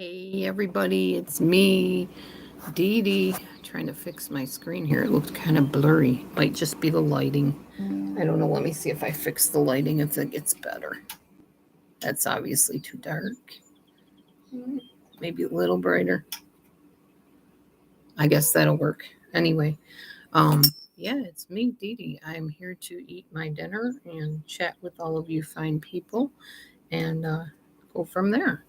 Hey everybody, it's me, Dee Dee. Trying to fix my screen here. It looks kind of blurry. Might just be the lighting. I don't know. Let me see if I fix the lighting if it gets better. That's obviously too dark. Maybe a little brighter. I guess that'll work. Anyway, um, yeah, it's me, Dee Dee. I'm here to eat my dinner and chat with all of you fine people and go from there.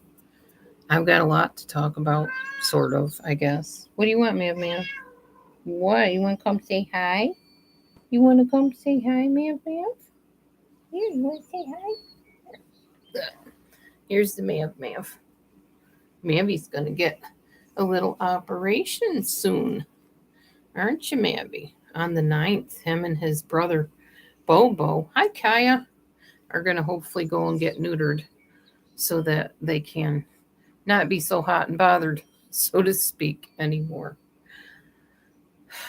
I've got a lot to talk about, sort of, I guess. What do you want, man? What? You want to come say hi? You want to come say hi, Mav? Here, you want to say hi? Here's the Mav. Mavy's going to get a little operation soon. Aren't you, Mavy? On the 9th, him and his brother, Bobo, hi, Kaya, are going to hopefully go and get neutered so that they can not be so hot and bothered, so to speak, anymore.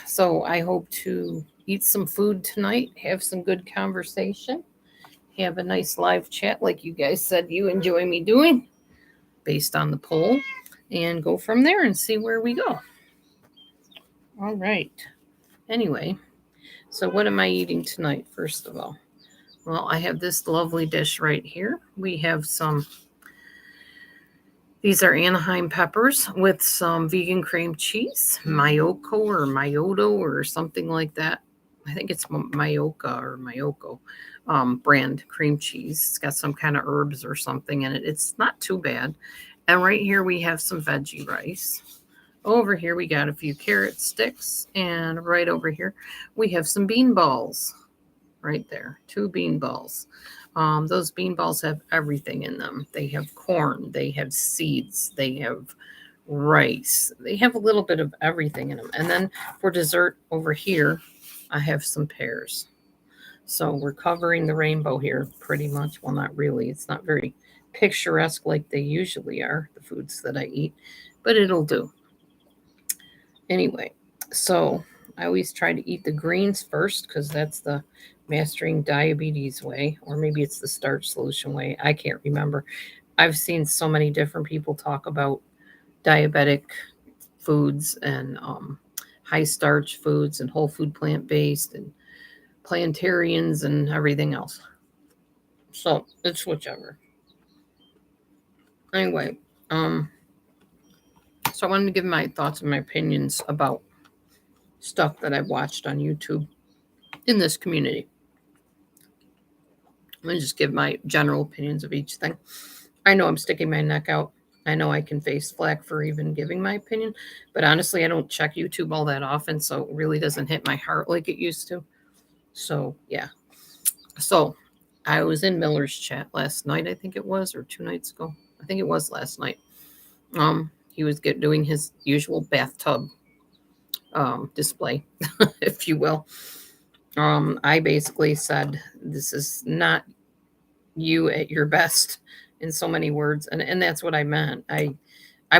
So I hope to eat some food tonight, have some good conversation, have a nice live chat like you guys said you enjoy me doing based on the poll, and go from there and see where we go. All right. Anyway, so what am I eating tonight, first of all? Well, I have this lovely dish right here. We have these are Anaheim peppers with some vegan cream cheese, Mayoko or Mayoto or something like that. I think it's Mayoka or Mayoko brand cream cheese. It's got some kind of herbs or something in it. It's not too bad. And right here we have some veggie rice. Over here we got a few carrot sticks. And right over here we have some bean balls. Right there, 2 bean balls. Those bean balls have everything in them. They have corn, they have seeds, they have rice, they have a little bit of everything in them. And then for dessert over here, I have some pears. So we're covering the rainbow here pretty much. Well, not really. It's not very picturesque like they usually are, the foods that I eat, but it'll do. Anyway, so I always try to eat the greens first because that's the mastering diabetes way, or maybe it's the starch solution way. I can't remember. I've seen so many different people talk about diabetic foods and high starch foods and whole food plant based and planetarians and everything else. So it's whichever. Anyway, so I wanted to give my thoughts and my opinions about stuff that I've watched on YouTube in this community. Let me just give my general opinions of each thing. I know I'm sticking my neck out. I know I can face flack for even giving my opinion, but honestly, I don't check YouTube all that often, so it really doesn't hit my heart like it used to. So, yeah. So, I was in Miller's chat last night, I think it was, or 2 nights ago. I think it was last night. He was doing his usual bathtub display, if you will. I basically said, this is not you at your best in so many words. And that's what I meant. I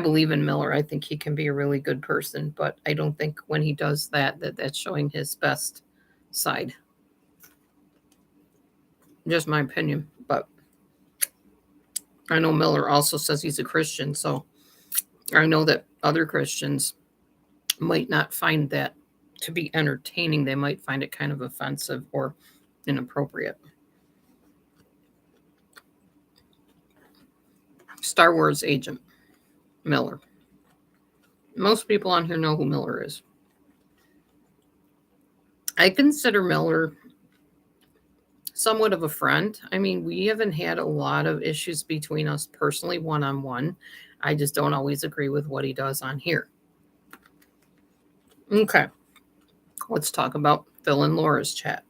believe in Miller. I think he can be a really good person, but I don't think when he does that's showing his best side. Just my opinion. But I know Miller also says he's a Christian, so I know that other Christians might not find that to be entertaining. They might find it kind of offensive or inappropriate. Star Wars agent Miller. Most people on here know who Miller is. I consider Miller somewhat of a friend. I mean, we haven't had a lot of issues between us personally, one-on-one. I just don't always agree with what he does on here. Okay, let's talk about Phil and Laura's chat.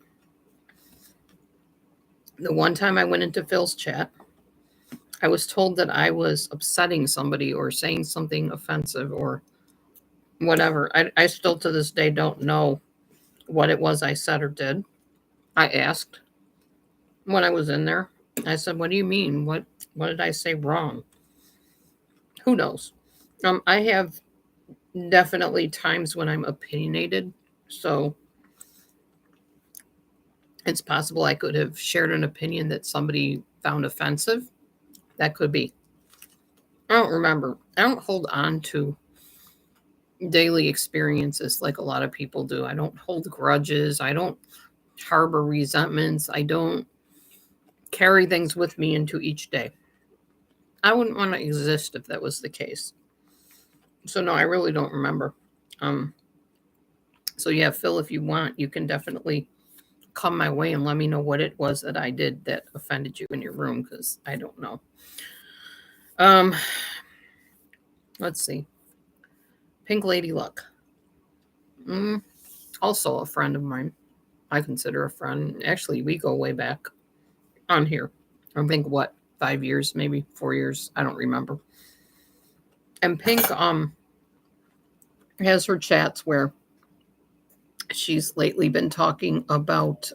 The one time I went into Phil's chat, I was told that I was upsetting somebody or saying something offensive or whatever. I still to this day don't know what it was I said or did. I asked when I was in there. I said, "What do you mean? What did I say wrong?" Who knows? I have definitely times when I'm opinionated, so it's possible I could have shared an opinion that somebody found offensive. That could be. I don't remember. I don't hold on to daily experiences like a lot of people do. I don't hold grudges. I don't harbor resentments. I don't carry things with me into each day. I wouldn't want to exist if that was the case. So no, I really don't remember. Um, so yeah, Phil, if you want, you can definitely come my way and let me know what it was that I did that offended you in your room because I don't know. Um, let's see. Pink Lady Luck. Mm, also a friend of mine. I consider a friend. Actually, we go way back on here. I think what 5 years, maybe 4 years. I don't remember. And Pink has her chats where she's lately been talking about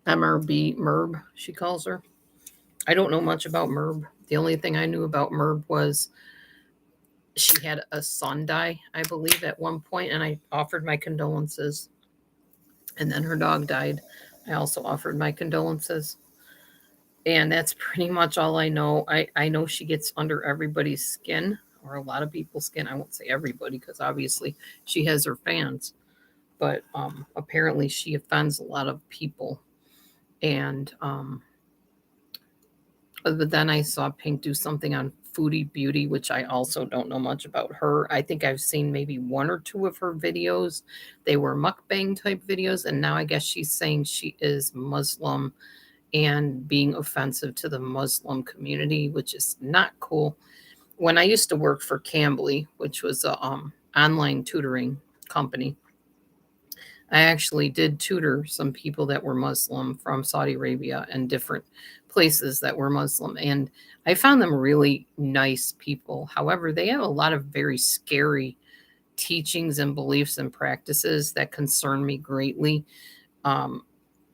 MRB Merb. She calls her. I don't know much about Merb. The only thing I knew about Merb was she had a son die, I believe, at one point, and I offered my condolences. And then her dog died. I also offered my condolences. And that's pretty much all I know. I know she gets under everybody's skin, or a lot of people's skin. I won't say everybody, because obviously she has her fans. But apparently she offends a lot of people. And but then I saw Pink do something on Foodie Beauty, which I also don't know much about her. I think I've seen maybe one or two of her videos. They were mukbang type videos, and now I guess she's saying she is Muslim and being offensive to the Muslim community, which is not cool. When I used to work for Cambly, which was a online tutoring company, I actually did tutor some people that were Muslim from Saudi Arabia and different places that were Muslim. And I found them really nice people. However, they have a lot of very scary teachings and beliefs and practices that concern me greatly. Um,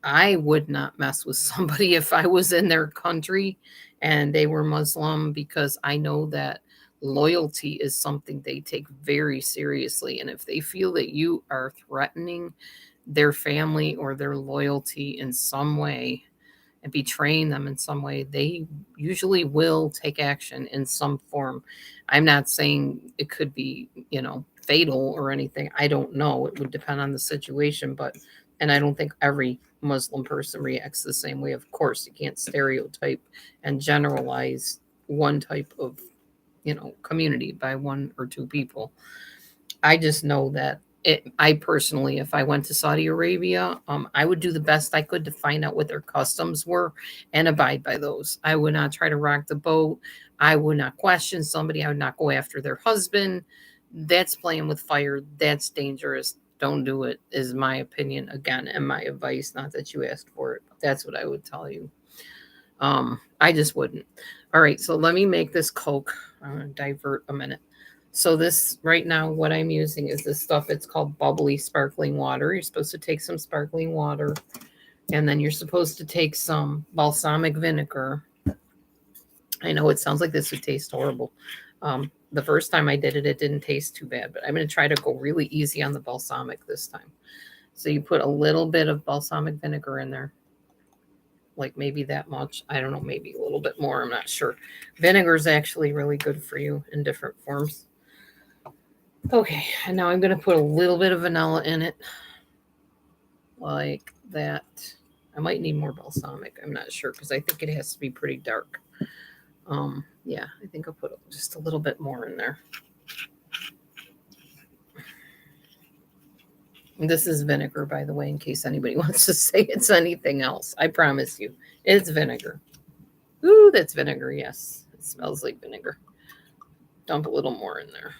I would not mess with somebody if I was in their country and they were Muslim because I know that loyalty is something they take very seriously. And if they feel that you are threatening their family or their loyalty in some way and betraying them in some way, they usually will take action in some form. I'm not saying it could be, fatal or anything. I don't know. It would depend on the situation, and I don't think every Muslim person reacts the same way. Of course, you can't stereotype and generalize one type of, community by one or two people. I just know that I personally, if I went to Saudi Arabia, I would do the best I could to find out what their customs were and abide by those. I would not try to rock the boat. I would not question somebody. I would not go after their husband. That's playing with fire. That's dangerous. Don't do it, is my opinion. Again, and my advice. Not that you asked for it, but that's what I would tell you. I just wouldn't. All right, so let me make this Coke. I'm going to divert a minute. So this right now, what I'm using is this stuff. It's called bubbly sparkling water. You're supposed to take some sparkling water, and then you're supposed to take some balsamic vinegar. I know it sounds like this would taste horrible. The first time I did it, it didn't taste too bad, but I'm going to try to go really easy on the balsamic this time. So you put a little bit of balsamic vinegar in there, like maybe that much. I don't know, maybe a little bit more. I'm not sure. Vinegar is actually really good for you in different forms. Okay, and now I'm going to put a little bit of vanilla in it, like that. I might need more balsamic. I'm not sure because I think it has to be pretty dark. Yeah, I think I'll put just a little bit more in there. And this is vinegar, by the way, in case anybody wants to say it's anything else. I promise you, it's vinegar. Ooh, that's vinegar. Yes, it smells like vinegar. Dump a little more in there.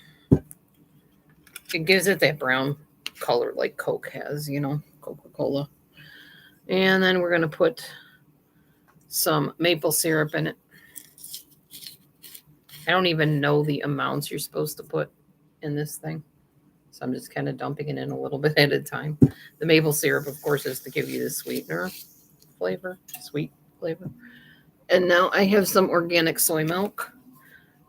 It gives it that brown color like Coke has, Coca-Cola. And then we're going to put some maple syrup in it. I don't even know the amounts you're supposed to put in this thing. So I'm just kind of dumping it in a little bit at a time. The maple syrup, of course, is to give you the sweetener flavor, sweet flavor. And now I have some organic soy milk.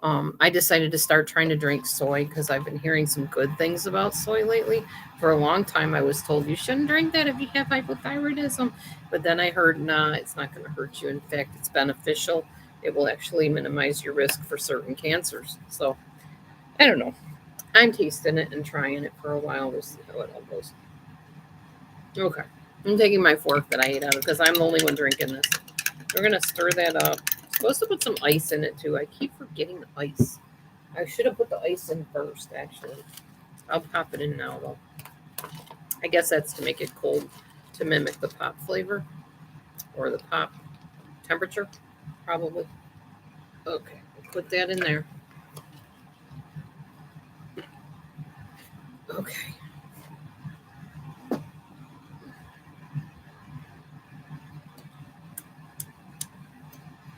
I decided to start trying to drink soy because I've been hearing some good things about soy lately. For a long time, I was told you shouldn't drink that if you have hypothyroidism. But then I heard, nah, it's not going to hurt you. In fact, it's beneficial. it will actually minimize your risk for certain cancers. So I don't know. I'm tasting it and trying it for a while. We'll see how it all goes. Okay. I'm taking my fork that I ate out of because I'm the only one drinking this. We're going to stir that up. I'm supposed to put some ice in it too. I keep forgetting the ice. I should have put the ice in first, actually. I'll pop it in now, though. I guess that's to make it cold to mimic the pop flavor or the pop temperature, probably. Okay, we'll put that in there. Okay.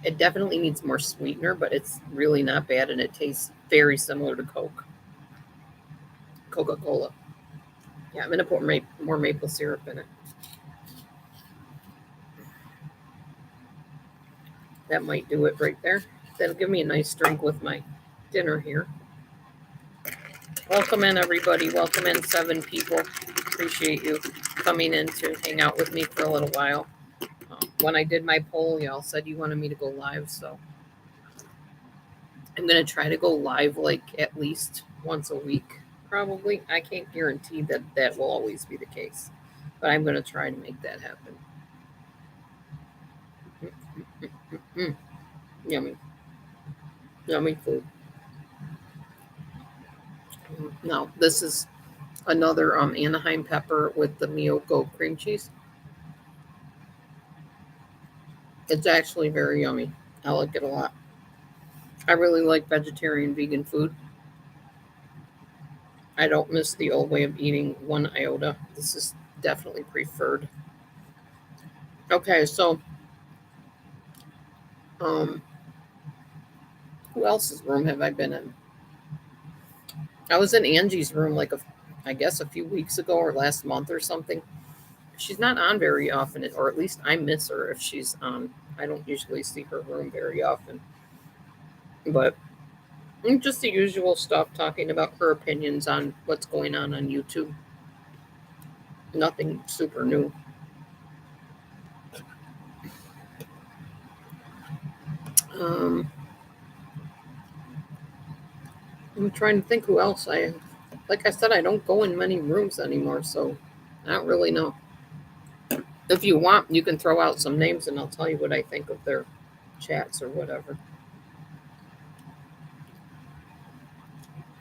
It definitely needs more sweetener, but it's really not bad, and it tastes very similar to Coca-Cola. Yeah, I'm going to put more maple syrup in it. That might do it right there. That'll give me a nice drink with my dinner here. Welcome in, everybody. Welcome in, 7 people. Appreciate you coming in to hang out with me for a little while. When I did my poll, y'all said you wanted me to go live, so I'm going to try to go live like at least once a week, probably. I can't guarantee that that will always be the case, but I'm going to try to make that happen. Yummy. Yummy food. Now, this is another Anaheim pepper with the Miyoko cream cheese. It's actually very yummy. I like it a lot. I really like vegetarian vegan food. I don't miss the old way of eating one iota. This is definitely preferred. Okay, so who else's room have I been in? I was in Angie's room I guess a few weeks ago or last month or something. She's not on very often, or at least I miss her if she's on. I don't usually see her room very often. But just the usual stuff, talking about her opinions on what's going on YouTube. Nothing super new. I'm trying to think who else like I said, I don't go in many rooms anymore, so I don't really know. If you want, you can throw out some names and I'll tell you what I think of their chats or whatever.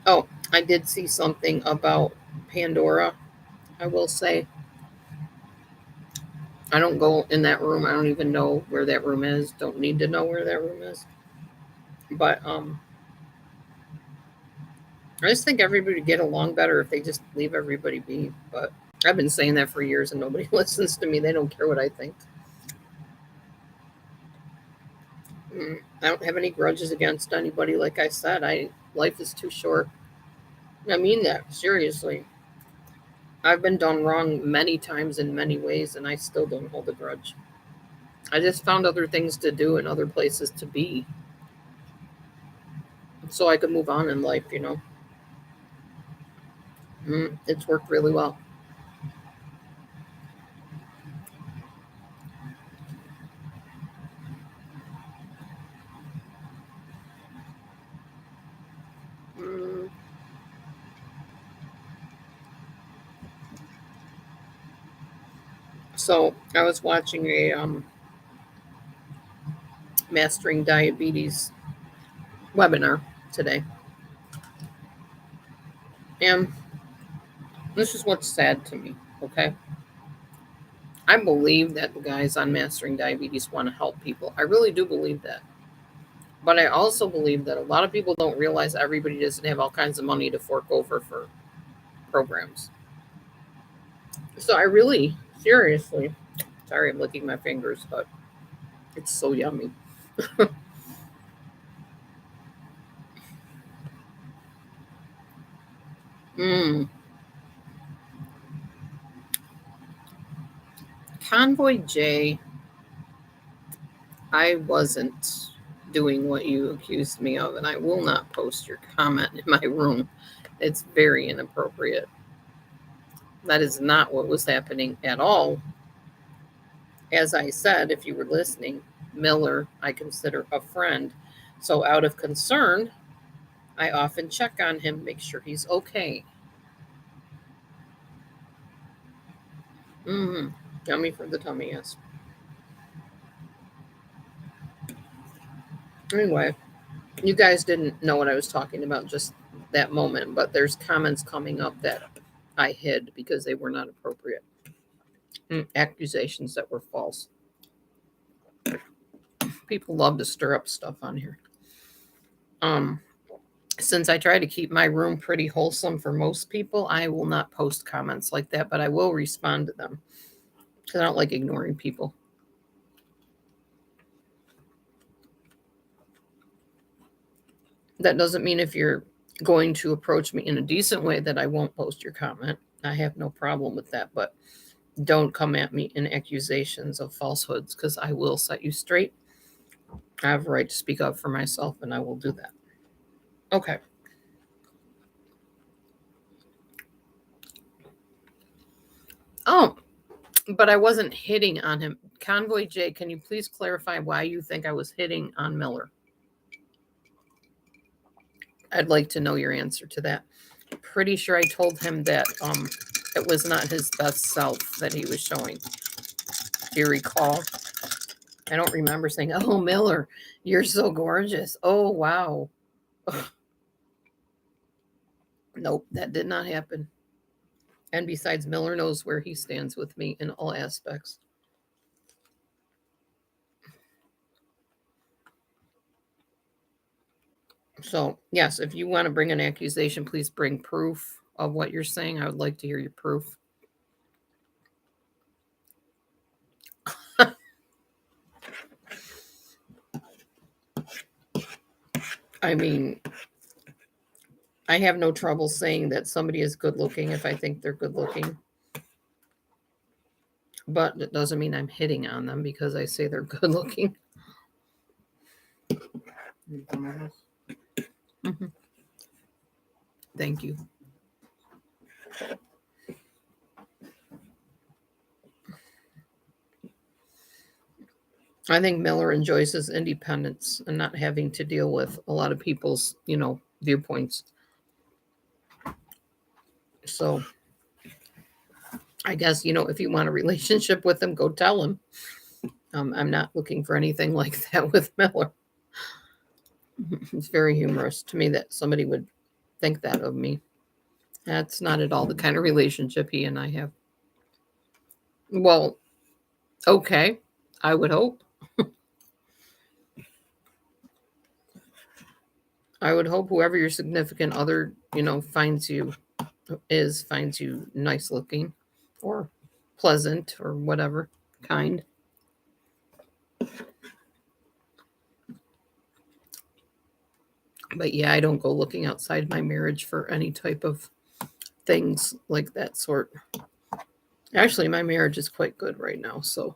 Oh, I did see something about Pandora. I will say I don't go in that room. I don't even know where that room is. Don't need to know where that room is. But I just think everybody would get along better if they just leave everybody be. But I've been saying that for years and nobody listens to me. They don't care what I think. I don't have any grudges against anybody. Like I said, life is too short. I mean that, seriously. I've been done wrong many times in many ways, and I still don't hold a grudge. I just found other things to do and other places to be so I could move on in life, It's worked really well. So I was watching a Mastering Diabetes webinar today. And this is what's sad to me, okay? I believe that the guys on Mastering Diabetes want to help people. I really do believe that. But I also believe that a lot of people don't realize everybody doesn't have all kinds of money to fork over for programs. So I really, seriously, sorry I'm licking my fingers, but it's so yummy. Convoy J, I wasn't doing what you accused me of, and I will not post your comment in my room. It's very inappropriate. That is not what was happening at all. As I said, if you were listening, Miller I consider a friend. So out of concern, I often check on him, make sure he's okay. Mm-hmm. Yummy for the tummy, yes. Anyway, you guys didn't know what I was talking about just that moment, but there's comments coming up that I hid because they were not appropriate. Accusations that were false. People love to stir up stuff on here. Since I try to keep my room pretty wholesome for most people, I will not post comments like that, but I will respond to them because I don't like ignoring people. That doesn't mean if you're going to approach me in a decent way that I won't post your comment. I have no problem with that, but don't come at me in accusations of falsehoods because I will set you straight. I have a right to speak up for myself, and I will do that. Okay. Oh, but I wasn't hitting on him. Convoy J, can you please clarify why you think I was hitting on Miller? I'd like to know your answer to that. Pretty sure I told him that it was not his best self that he was showing. Do you recall? I don't remember saying, "Oh, Miller, you're so gorgeous." Oh, wow. Nope, that did not happen. And besides, Miller knows where he stands with me in all aspects. So, yes, if you want to bring an accusation, please bring proof of what you're saying. I would like to hear your proof. I mean, I have no trouble saying that somebody is good looking if I think they're good looking. But it doesn't mean I'm hitting on them because I say they're good looking. Mm-hmm. Thank you. I think Miller enjoys his independence and not having to deal with a lot of people's, viewpoints. So I guess, if you want a relationship with him, go tell him. I'm not looking for anything like that with Miller. It's very humorous to me that somebody would think that of me. That's not at all the kind of relationship he and I have. Well, okay, I would hope. I would hope whoever your significant other, finds you nice looking or pleasant or whatever kind. But yeah, I don't go looking outside my marriage for any type of things like that sort. Actually, my marriage is quite good right now, so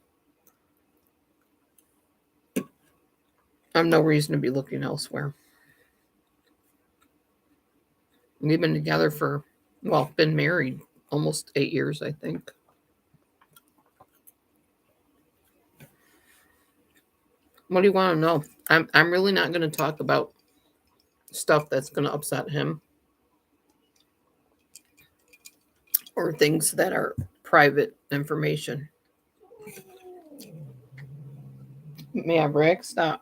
I've no reason to be looking elsewhere. We've been together been married almost 8 years, I think. What do you want to know? I'm really not going to talk about stuff that's going to upset him or things that are private information. May I brag? Stop.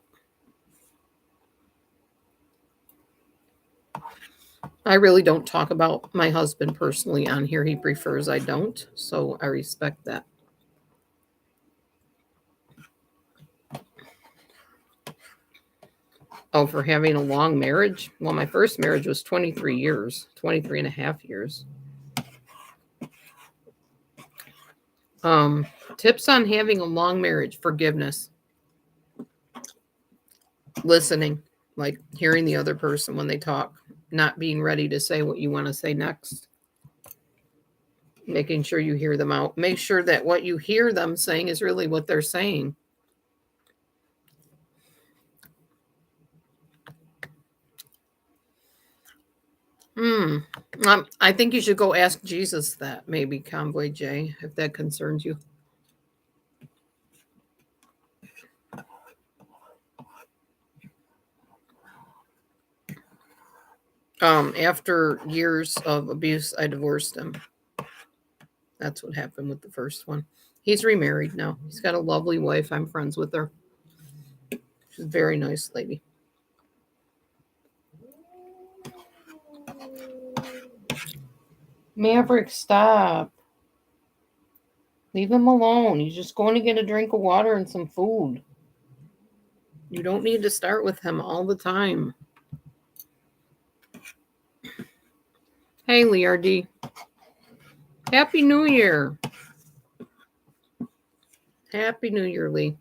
I really don't talk about my husband personally on here. He prefers I don't, so I respect that. Oh, for having a long marriage? Well, my first marriage was 23 years, 23 and a half years. Tips on having a long marriage: forgiveness, listening, like hearing the other person when they talk, not being ready to say what you want to say next, making sure you hear them out. Make sure that what you hear them saying is really what they're saying. I think you should go ask Jesus that, maybe, Convoy J, if that concerns you. After years of abuse, I divorced him. That's what happened with the first one. He's remarried now. He's got a lovely wife. I'm friends with her. She's a very nice lady. Maverick, stop. Leave him alone. He's just going to get a drink of water and some food. You don't need to start with him all the time. Hey, Leardy. Happy New Year. Happy New Year, Lee.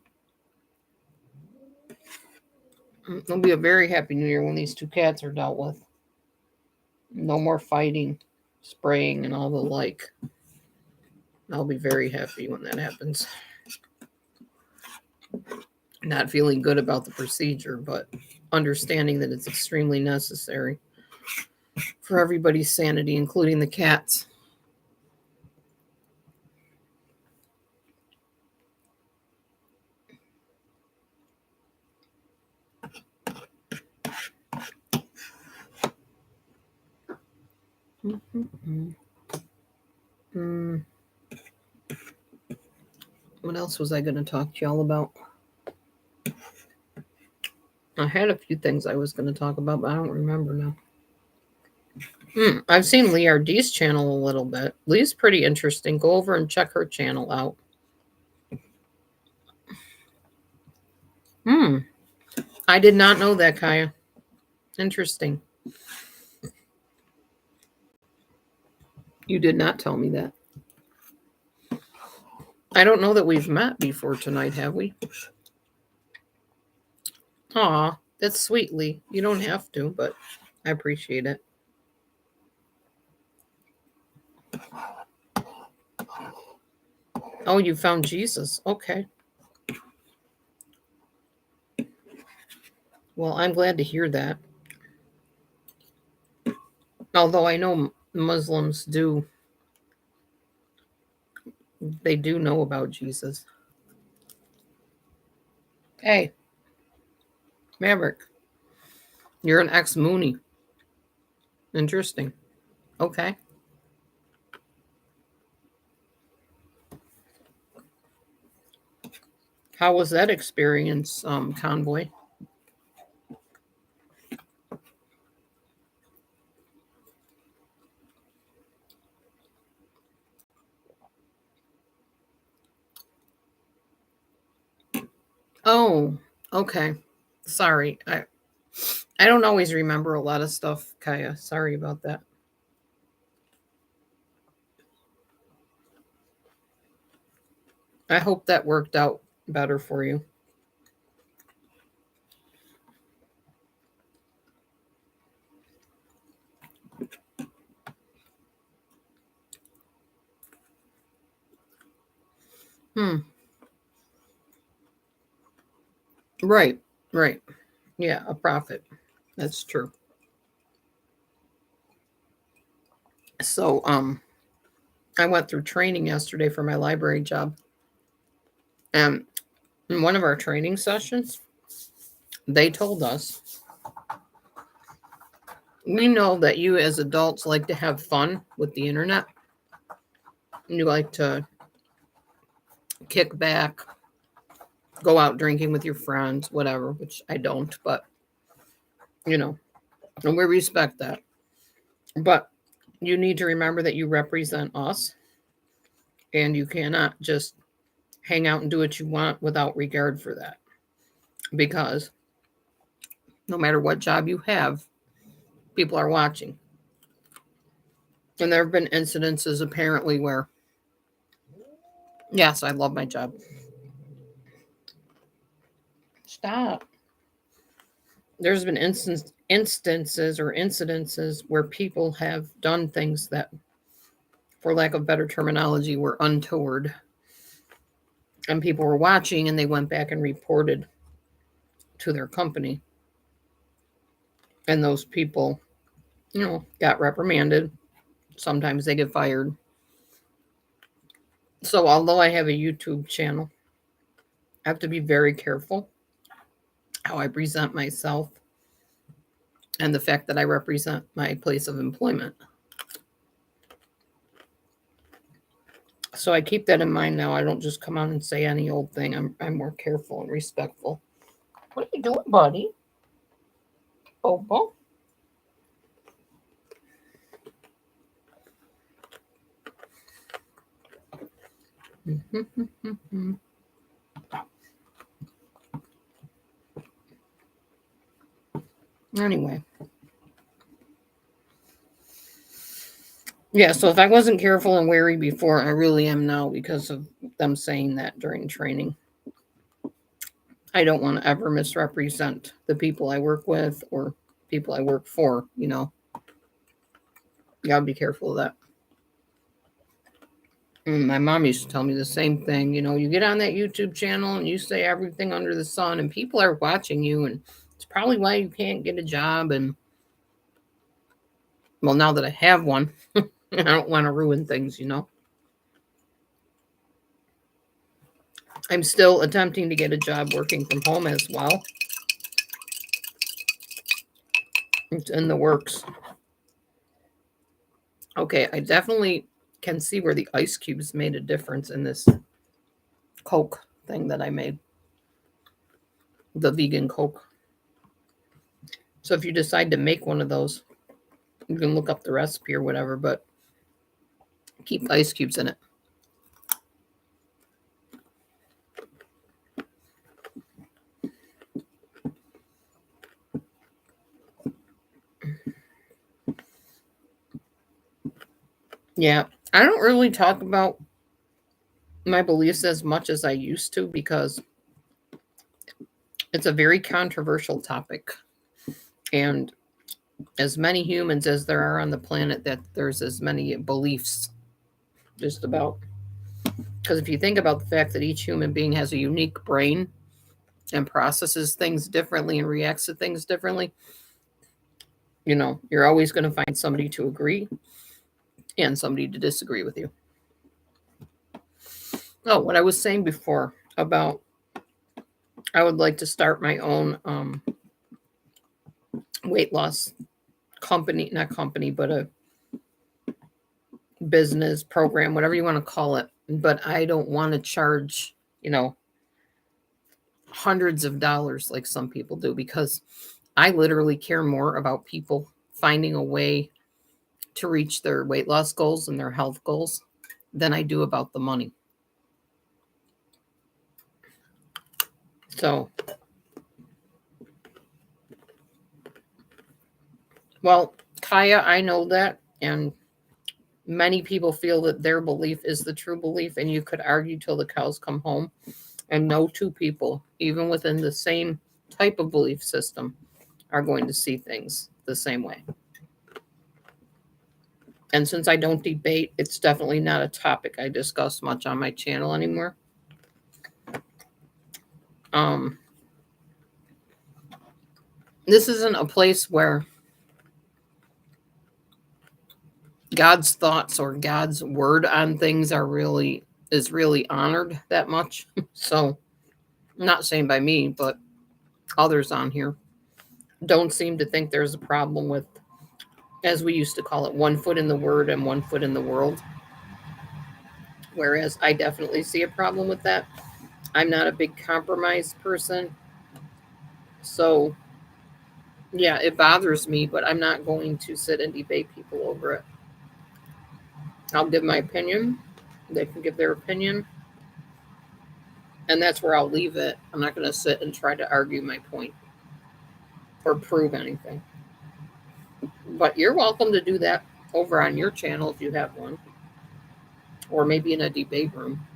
It'll be a very happy New Year when these two cats are dealt with. No more fighting, spraying, and all the like. I'll be very happy when that happens. Not feeling good about the procedure, but understanding that it's extremely necessary for everybody's sanity, including the cats. What else was I going to talk to y'all about? I had a few things I was going to talk about, but I don't remember now. I've seen Lee RD's channel a little bit. Lee's pretty interesting. Go over and check her channel out. I did not know that, Kaya. Interesting. You did not tell me that. I don't know that we've met before tonight, have we? Aw, that's sweet, Lee. You don't have to, but I appreciate it. Oh, you found Jesus. Okay. Well, I'm glad to hear that. Although I know Muslims they do know about Jesus. Hey, Maverick, you're an ex-Mooney. Interesting. Okay. How was that experience, Convoy? Oh, okay. Sorry. I don't always remember a lot of stuff, Kaya. Sorry about that. I hope that worked out better for you. Right. Yeah, a profit. That's true. So, I went through training yesterday for my library job. And in one of our training sessions, they told us, we know that you as adults like to have fun with the internet. You like to kick back, go out drinking with your friends, whatever, which I don't, but, and we respect that. But you need to remember that you represent us, and you cannot just hang out and do what you want without regard for that. Because no matter what job you have, people are watching. And there have been incidences apparently where, yes, I love my job. Stop. There's been instances or incidences where people have done things that, for lack of better terminology, were untoward. And people were watching and they went back and reported to their company. And those people, got reprimanded. Sometimes they get fired. So although I have a YouTube channel, I have to be very careful how I present myself and the fact that I represent my place of employment. So I keep that in mind now. I don't just come on and say any old thing. I'm more careful and respectful. What are you doing, buddy? Bobo? Anyway. Yeah, so if I wasn't careful and wary before, I really am now because of them saying that during training. I don't want to ever misrepresent the people I work with or people I work for, you know. You gotta be careful of that. My mom used to tell me the same thing. You know, you get on that YouTube channel and you say everything under the sun, and people are watching you, and it's probably why you can't get a job. And well, now that I have one, I don't want to ruin things, you know. I'm still attempting to get a job working from home as well. It's in the works. Okay, I definitely can see where the ice cubes made a difference in this Coke thing that I made. The vegan Coke. So if you decide to make one of those, you can look up the recipe or whatever, but keep ice cubes in it. Yeah, I don't really talk about my beliefs as much as I used to because it's a very controversial topic. And as many humans as there are on the planet, that there's as many beliefs just about. Because if you think about the fact that each human being has a unique brain and processes things differently and reacts to things differently, you know, you're always going to find somebody to agree and somebody to disagree with you. Oh, what I was saying before about I would like to start my own weight loss company, not company, but a business program, whatever you want to call it. But I don't want to charge, you know, hundreds of dollars like some people do, because I literally care more about people finding a way to reach their weight loss goals and their health goals than I do about the money. So, well, Kaya, I know that, and many people feel that their belief is the true belief, and you could argue till the cows come home, and no two people, even within the same type of belief system, are going to see things the same way. And since I don't debate, it's definitely not a topic I discuss much on my channel anymore. This isn't a place where God's thoughts or God's word on things is really honored that much. So, I'm not saying by me, but others on here don't seem to think there's a problem with, as we used to call it, 1 foot in the word and 1 foot in the world. Whereas I definitely see a problem with that. I'm not a big compromise person. So, yeah, it bothers me, but I'm not going to sit and debate people over it. I'll give my opinion. They can give their opinion. And that's where I'll leave it. I'm not going to sit and try to argue my point or prove anything. But you're welcome to do that over on your channel if you have one. Or maybe in a debate room.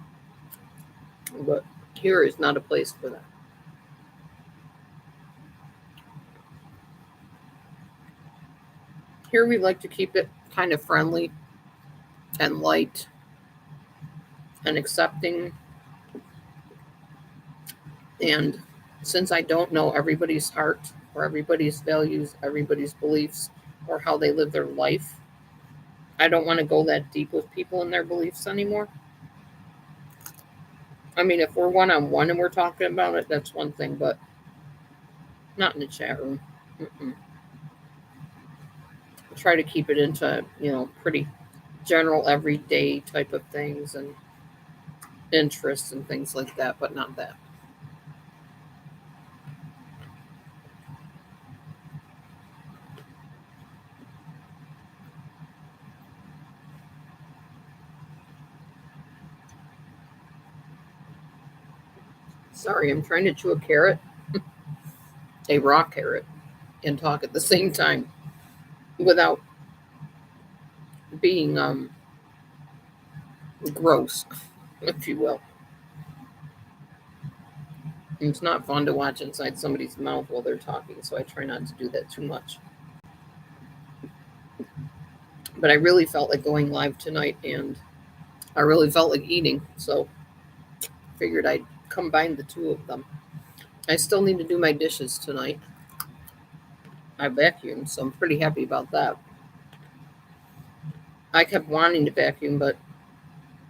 But here is not a place for that. Here we like to keep it kind of friendly and light and accepting. And since I don't know everybody's heart or everybody's values, everybody's beliefs, or how they live their life, I don't want to go that deep with people and their beliefs anymore. I mean, if we're one-on-one and we're talking about it, that's one thing, but not in the chat room. Mm-mm. try to keep it into, pretty general everyday type of things and interests and things like that, but not that. Sorry, I'm trying to chew a carrot, a raw carrot, and talk at the same time without being gross, if you will. It's not fun to watch inside somebody's mouth while they're talking, so I try not to do that too much. But I really felt like going live tonight, and I really felt like eating, so figured I'd combine the two of them. I still need to do my dishes tonight. I vacuumed, so I'm pretty happy about that. I kept wanting to vacuum, but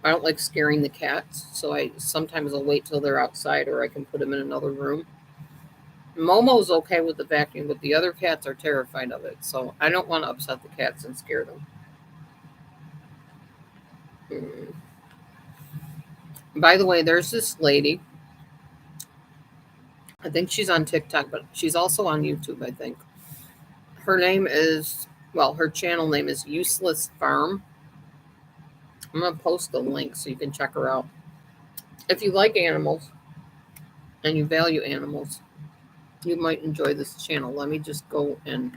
I don't like scaring the cats, so I sometimes I'll wait till they're outside, or I can put them in another room. Momo's okay with the vacuum, but the other cats are terrified of it, so I don't want to upset the cats and scare them. By the way, there's this lady. I think she's on TikTok, but she's also on YouTube, I think. Her name is, her channel name is Useless Farm. I'm going to post the link so you can check her out. If you like animals and you value animals, you might enjoy this channel. Let me just go and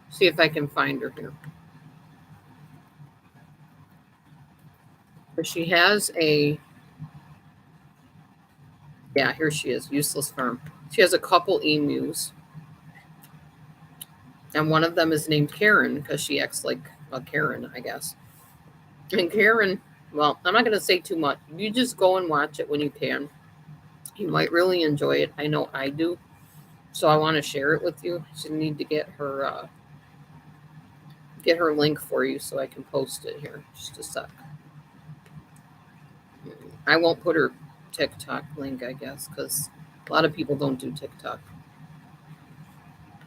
see if I can find her here. But she has here she is, Useless Farm. She has a couple emus. And one of them is named Karen because she acts like a Karen, I guess. And Karen, I'm not going to say too much. You just go and watch it when you can. You might really enjoy it. I know I do. So I want to share it with you. I need to get her link for you so I can post it here. Just a sec. I won't put her TikTok link, I guess, because a lot of people don't do TikTok.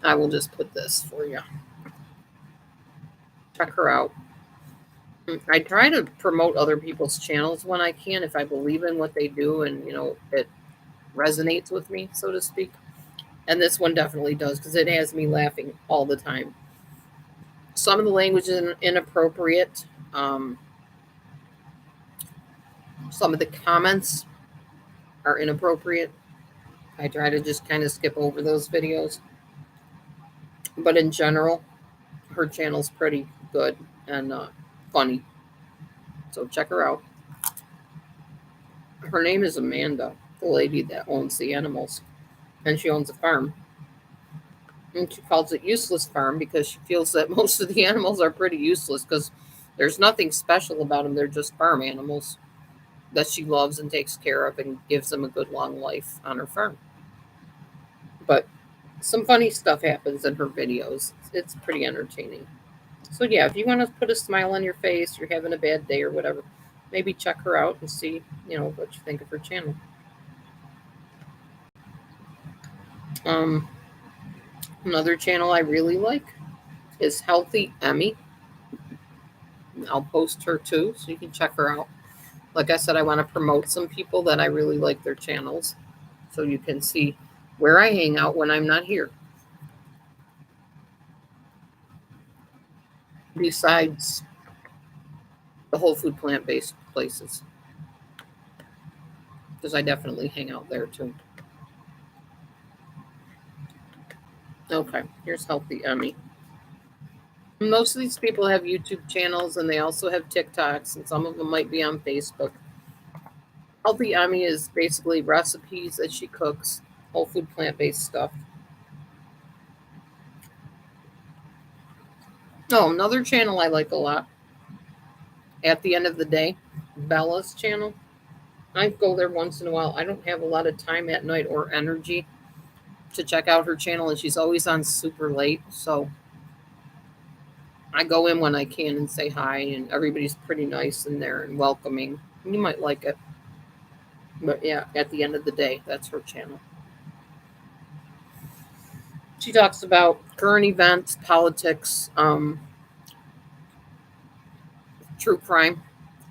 I will just put this for you. Check her out. I try to promote other people's channels when I can, if I believe in what they do and, it resonates with me, so to speak. And this one definitely does, because it has me laughing all the time. Some of the language is inappropriate. Some of the comments are inappropriate. I try to just kind of skip over those videos. But in general, her channel's pretty good and funny. So check her out. Her name is Amanda, the lady that owns the animals. And she owns a farm. And she calls it Useless Farm because she feels that most of the animals are pretty useless because there's nothing special about them. They're just farm animals that she loves and takes care of and gives them a good long life on her farm. But some funny stuff happens in her videos. It's pretty entertaining. So yeah, if you want to put a smile on your face, you're having a bad day or whatever, maybe check her out and see, what you think of her channel. Another channel I really like is Healthy Emmy. I'll post her too, so you can check her out. Like I said, I want to promote some people that I really like their channels, so you can see where I hang out when I'm not here. Besides the whole food plant-based places, because I definitely hang out there too. Okay, here's Healthy Emmy. Most of these people have YouTube channels, and they also have TikToks, and some of them might be on Facebook. Healthy Emmy is basically recipes that she cooks, whole food plant-based stuff. Oh, another channel I like a lot, At the End of the Day, Bella's channel. I go there once in a while. I don't have a lot of time at night or energy to check out her channel, and she's always on super late, so I go in when I can and say hi, and everybody's pretty nice in there and welcoming. You might like it. But yeah, At the End of the Day, that's her channel. She talks about current events, politics, true crime.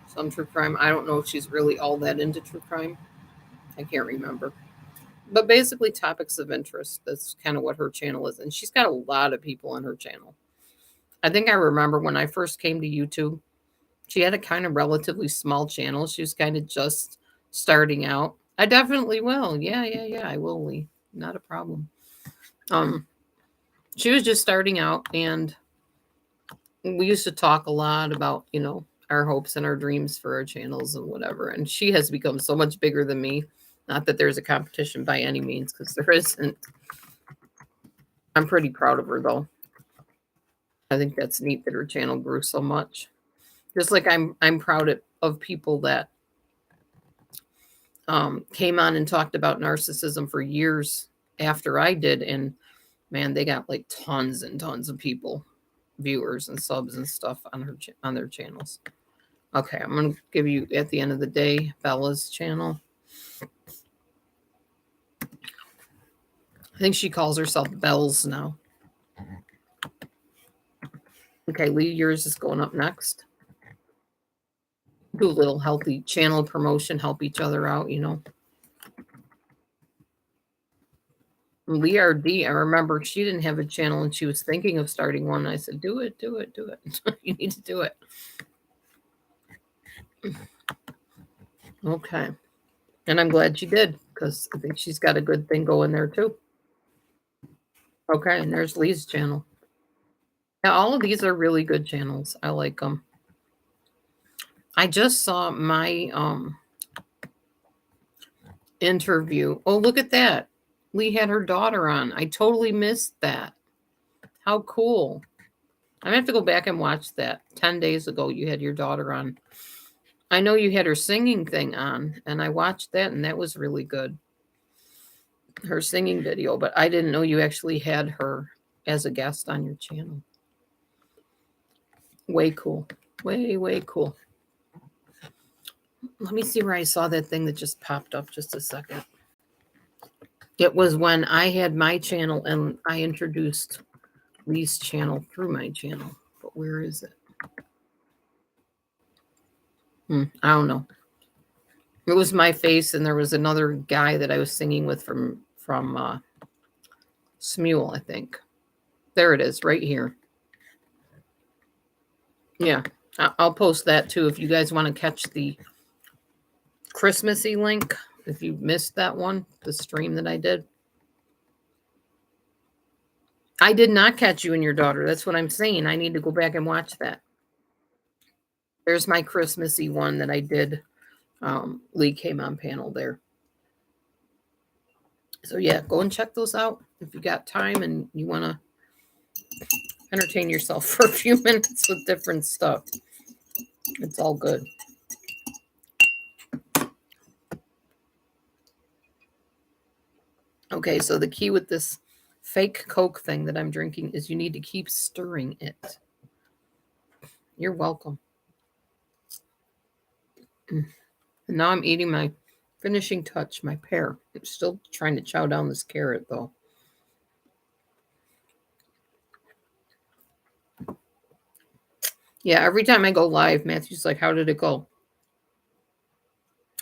Some true crime. I don't know if she's really all that into true crime. I can't remember. But basically, topics of interest. That's kind of what her channel is. And she's got a lot of people on her channel. I think I remember when I first came to YouTube, she had a kind of relatively small channel. She was kind of just starting out. I definitely will. Yeah. I will, Lee. Not a problem. She was just starting out, and we used to talk a lot about, our hopes and our dreams for our channels and whatever. And she has become so much bigger than me. Not that there's a competition by any means, because there isn't. I'm pretty proud of her, though. I think that's neat that her channel grew so much. Just like I'm proud of people that came on and talked about narcissism for years after I did, and man, they got like tons and tons of people, viewers and subs and stuff on their channels. Okay, I'm gonna give you at the end of the day Bella's channel. I think she calls herself Bells now. Okay, Lee, yours is going up next. Do a little healthy channel promotion, help each other out, Lee RD, I remember she didn't have a channel and she was thinking of starting one. I said, do it. You need to do it. Okay. And I'm glad she did, because I think she's got a good thing going there too. Okay, and there's Lee's channel. Yeah, all of these are really good channels. I like them. I just saw my interview. Oh, look at that. Lee had her daughter on. I totally missed that. How cool. I'm going to have to go back and watch that. 10 days ago, you had your daughter on. I know you had her singing thing on, and I watched that, and that was really good. Her singing video, but I didn't know you actually had her as a guest on your channel. Way cool. Way cool. Let me see where I saw that thing that just popped up. Just a second. It was when I had my channel and I introduced Lee's channel through my channel. But where is it? I don't know. It was my face, and there was another guy that I was singing with from Smule, I think. There it is, right here. Yeah, I'll post that too if you guys want to catch the Christmassy link. If you missed that one, the stream that I did. I did not catch you and your daughter. That's what I'm saying. I need to go back and watch that. There's my Christmassy one that I did. Lee came on panel there. So yeah, go and check those out if you got time and you want to entertain yourself for a few minutes with different stuff. It's all good. Okay, so the key with this fake Coke thing that I'm drinking is you need to keep stirring it. You're welcome. And now I'm eating my finishing touch, my pear. I'm still trying to chow down this carrot, though. Yeah, every time I go live, Matthew's like, how did it go?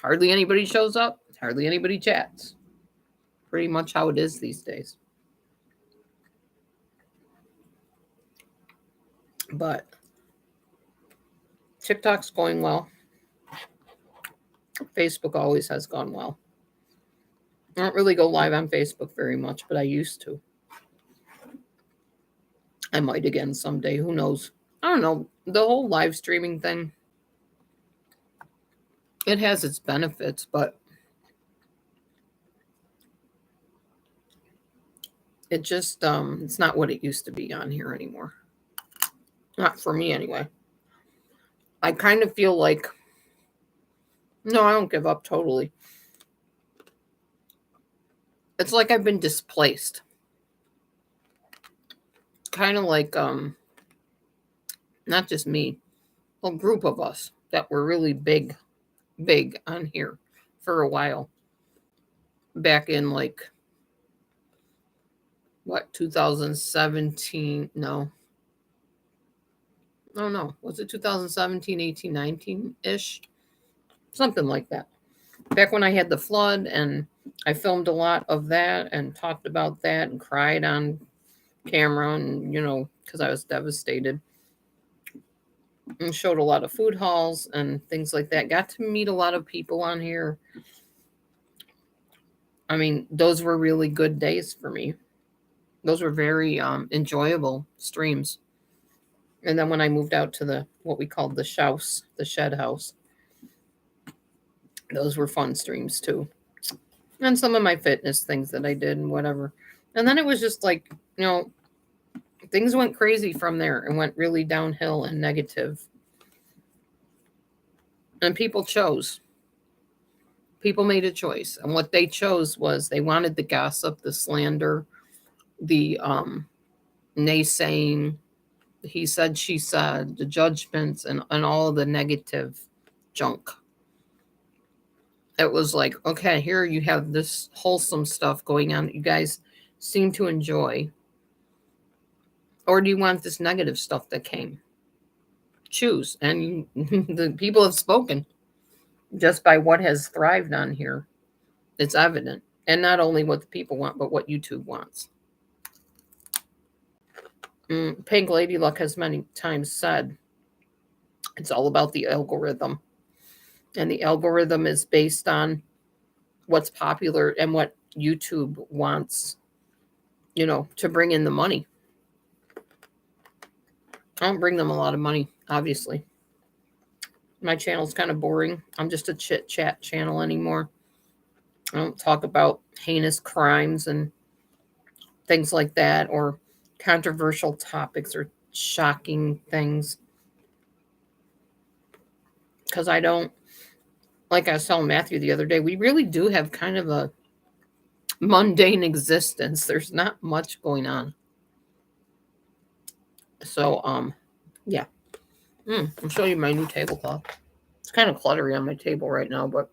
Hardly anybody shows up. Hardly anybody chats. Pretty much how it is these days. But TikTok's going well. Facebook always has gone well. I don't really go live on Facebook very much, but I used to. I might again someday. Who knows? I don't know. The whole live streaming thing, it has its benefits, but it just it's not what it used to be on here anymore. Not for me anyway. I kind of feel like, no, I don't give up totally. It's like I've been displaced. Kind of like not just me, a group of us that were really big on here for a while. Back in like, what, 2017? No. Oh no, was it 2017, 18, 19-ish? Something like that. Back when I had the flood, and I filmed a lot of that and talked about that and cried on camera, and because I was devastated, and showed a lot of food hauls and things like that. Got to meet a lot of people on here. I mean, those were really good days for me. Those were very enjoyable streams. And then when I moved out to the what we called the house, the shed house, those were fun streams too. And some of my fitness things that I did and whatever. And then it was just like, things went crazy from there and went really downhill and negative. And people chose. People made a choice. And what they chose was they wanted the gossip, the slander, the naysaying, he said, she said, the judgments, and all of the negative junk. It was like, okay, here you have this wholesome stuff going on that you guys seem to enjoy. Or do you want this negative stuff that came? Choose. And the people have spoken just by what has thrived on here. It's evident. And not only what the people want, but what YouTube wants. Pink Lady Luck has many times said it's all about the algorithm. And the algorithm is based on what's popular and what YouTube wants, to bring in the money. I don't bring them a lot of money, obviously. My channel's kind of boring. I'm just a chit chat channel anymore. I don't talk about heinous crimes and things like that, or controversial topics or shocking things. Because I don't, like I was telling Matthew the other day, we really do have kind of a mundane existence. There's not much going on. So, yeah. I'll show you my new tablecloth. It's kind of cluttery on my table right now, but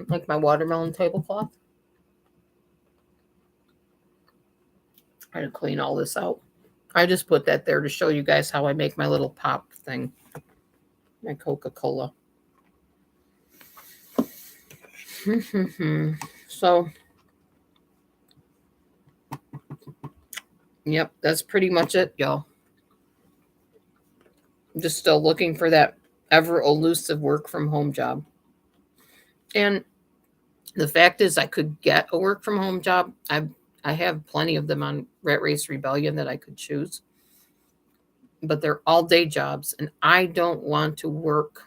like my watermelon tablecloth. I had to clean all this out. I just put that there to show you guys how I make my little pop thing. My CocaCola. So, yep, that's pretty much it, y'all. I'm just still looking for that ever elusive work from home job. And the fact is, I could get a work from home job. I have plenty of them on Rat Race Rebellion that I could choose, but they're all day jobs, and I don't want to work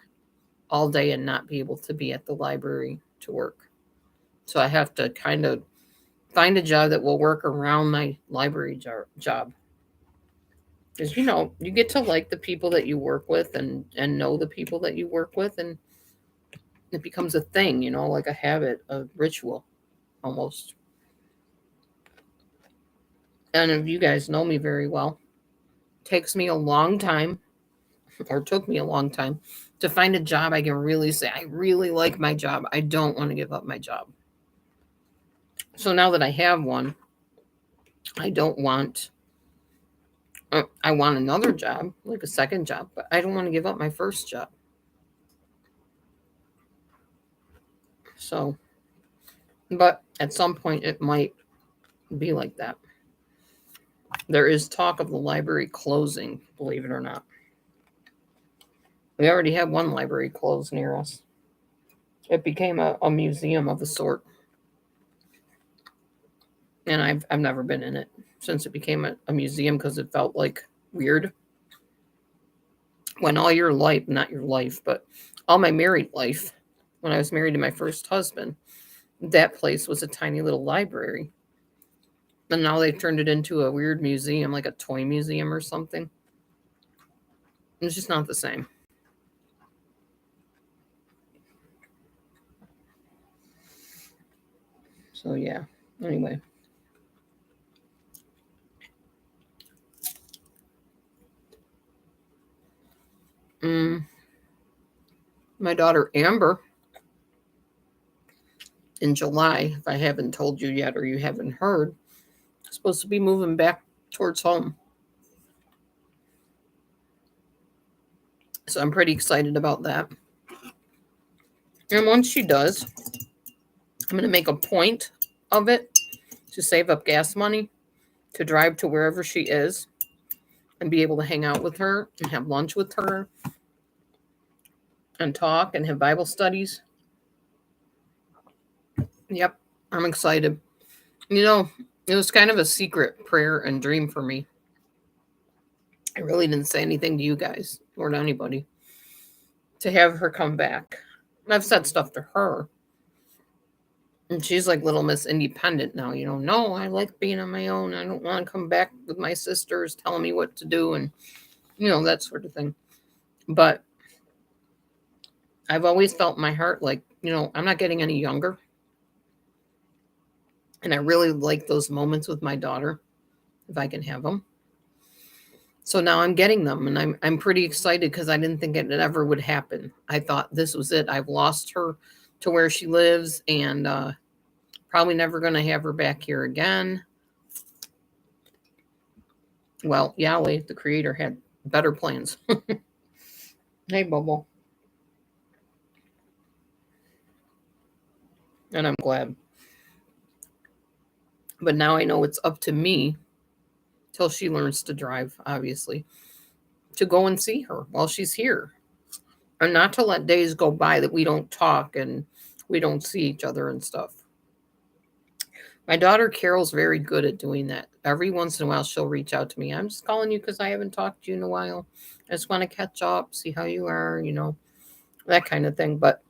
all day and not be able to be at the library to work. So I have to kind of find a job that will work around my library job. Because, you get to like the people that you work with and know the people that you work with, and it becomes a thing, like a habit, a ritual almost. And if you guys know me very well, it takes me a long time, or took me a long time, to find a job I can really say, I really like my job. I don't want to give up my job. So now that I have one, I don't want, I want another job, like a second job, but I don't want to give up my first job. So, but at some point it might be like that. There is talk of the library closing, believe it or not. We already have one library closed near us. It became a museum of a sort. And I've never been in it since it became a museum, because it felt like weird. When all your life, not your life, but all my married life, when I was married to my first husband, that place was a tiny little library. And now they've turned it into a weird museum, like a toy museum or something. It's just not the same. So, yeah. Anyway. My daughter Amber, in July, if I haven't told you yet or you haven't heard, is supposed to be moving back towards home. So I'm pretty excited about that. And once she does, I'm going to make a point of it to save up gas money to drive to wherever she is and be able to hang out with her and have lunch with her and talk and have Bible studies. Yep, I'm excited. You know, it was kind of a secret prayer and dream for me. I really didn't say anything to you guys or to anybody to have her come back. I've said stuff to her. And she's like Little Miss Independent now, No, I like being on my own. I don't want to come back with my sisters telling me what to do and, that sort of thing. But I've always felt in my heart like, I'm not getting any younger. And I really like those moments with my daughter, if I can have them. So now I'm getting them, and I'm pretty excited because I didn't think it ever would happen. I thought this was it. I've lost her to where she lives, and probably never going to have her back here again. Well, Yahweh, the Creator, had better plans. Hey, Bobo. And I'm glad. But now I know it's up to me, till she learns to drive, obviously, to go and see her while she's here. And not to let days go by that we don't talk and we don't see each other and stuff. My daughter Carol's very good at doing that. Every once in a while, she'll reach out to me. I'm just calling you because I haven't talked to you in a while. I just want to catch up, see how you are, that kind of thing. But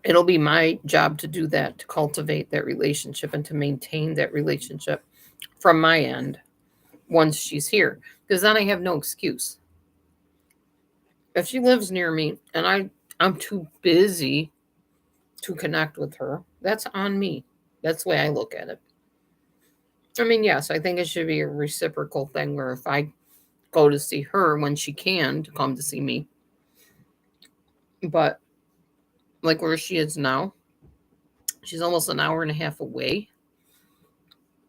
it'll be my job to do that, to cultivate that relationship and to maintain that relationship from my end once she's here. Because then I have no excuse. If she lives near me and I'm too busy to connect with her, that's on me. That's the way I look at it. I mean, yes, I think it should be a reciprocal thing where if I go to see her when she can to come to see me. But like where she is now, she's almost an hour and a half away.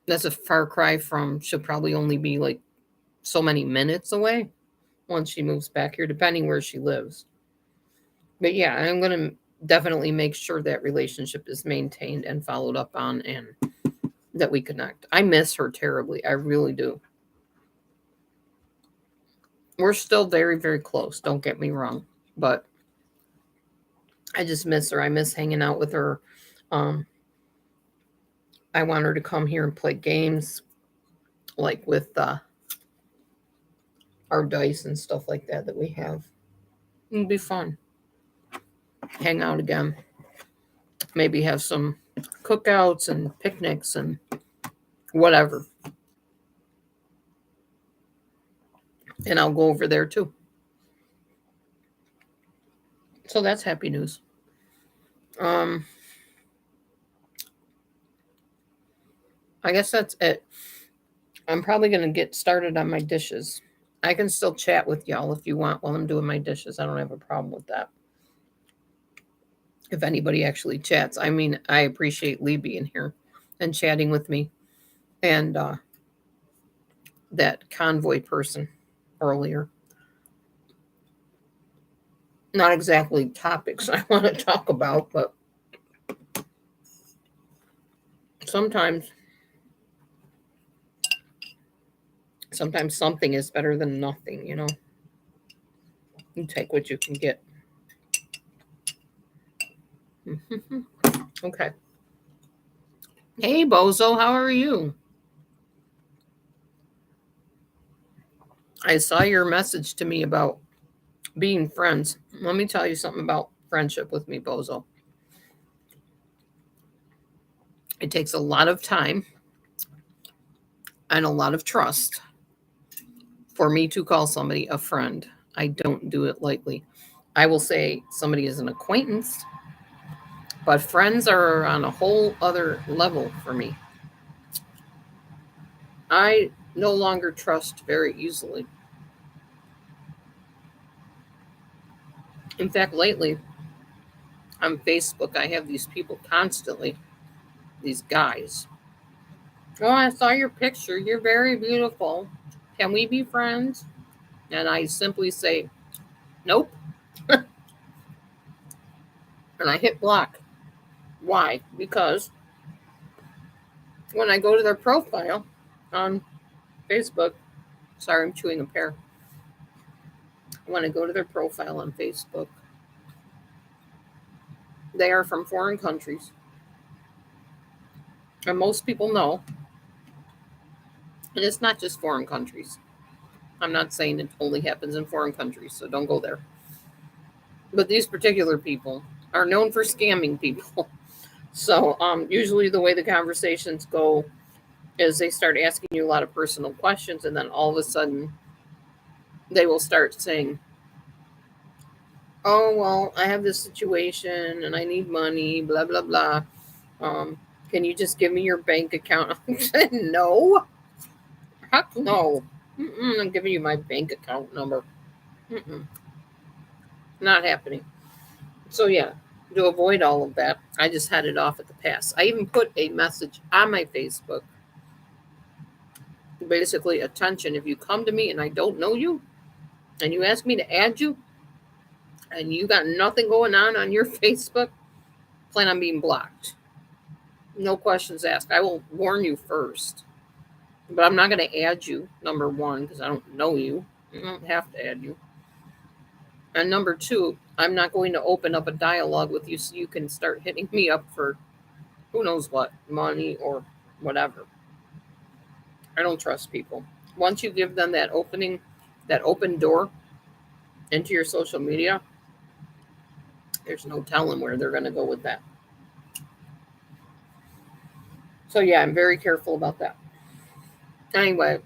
That's a far cry from she'll probably only be like so many minutes away once she moves back here, depending where she lives. But yeah, I'm going to definitely make sure that relationship is maintained and followed up on and that we connect. I miss her terribly. I really do. We're still very, very close. Don't get me wrong. But I just miss her. I miss hanging out with her. I want her to come here and play games like with our dice and stuff like that we have. It'd be fun. Hang out again. Maybe have some cookouts and picnics and whatever. And I'll go over there too. So that's happy news. I guess that's it. I'm probably going to get started on my dishes. I can still chat with y'all if you want while I'm doing my dishes. I don't have a problem with that. If anybody actually chats. I mean, I appreciate Lee being here and chatting with me. And that convoy person earlier. Not exactly topics I want to talk about, but sometimes something is better than nothing, You take what you can get. Okay. Hey, Bozo, how are you? I saw your message to me about being friends. Let me tell you something about friendship with me, Bozo. It takes a lot of time and a lot of trust for me to call somebody a friend. I don't do it lightly. I will say somebody is an acquaintance, but friends are on a whole other level for me. I no longer trust very easily. In fact, lately on Facebook, I have these people constantly, these guys. Oh, I saw your picture. You're very beautiful. Can we be friends? And I simply say, nope. And I hit block. Why? Because when I go to their profile on Facebook, sorry, I'm chewing a pear. When I go to their profile on Facebook, they are from foreign countries. And most people know. And it's not just foreign countries. I'm not saying it only happens in foreign countries, so don't go there. But these particular people are known for scamming people. So usually the way the conversations go is they start asking you a lot of personal questions, and then all of a sudden they will start saying, oh, well, I have this situation and I need money, blah, blah, blah. Um, can you just give me your bank account? I said, no. Heck no. I'm giving you my bank account number. Not happening. So, yeah, to avoid all of that, I just had it off at the pass. I even put a message on my Facebook. Basically, attention, if you come to me and I don't know you and you ask me to add you and you got nothing going on your Facebook, plan on being blocked. No questions asked. I will warn you first. But I'm not going to add you, number one, because I don't know you. I don't have to add you. And number two, I'm not going to open up a dialogue with you so you can start hitting me up for who knows what, money or whatever. I don't trust people. Once you give them that open door into your social media, there's no telling where they're going to go with that. So yeah, I'm very careful about that. Anyway,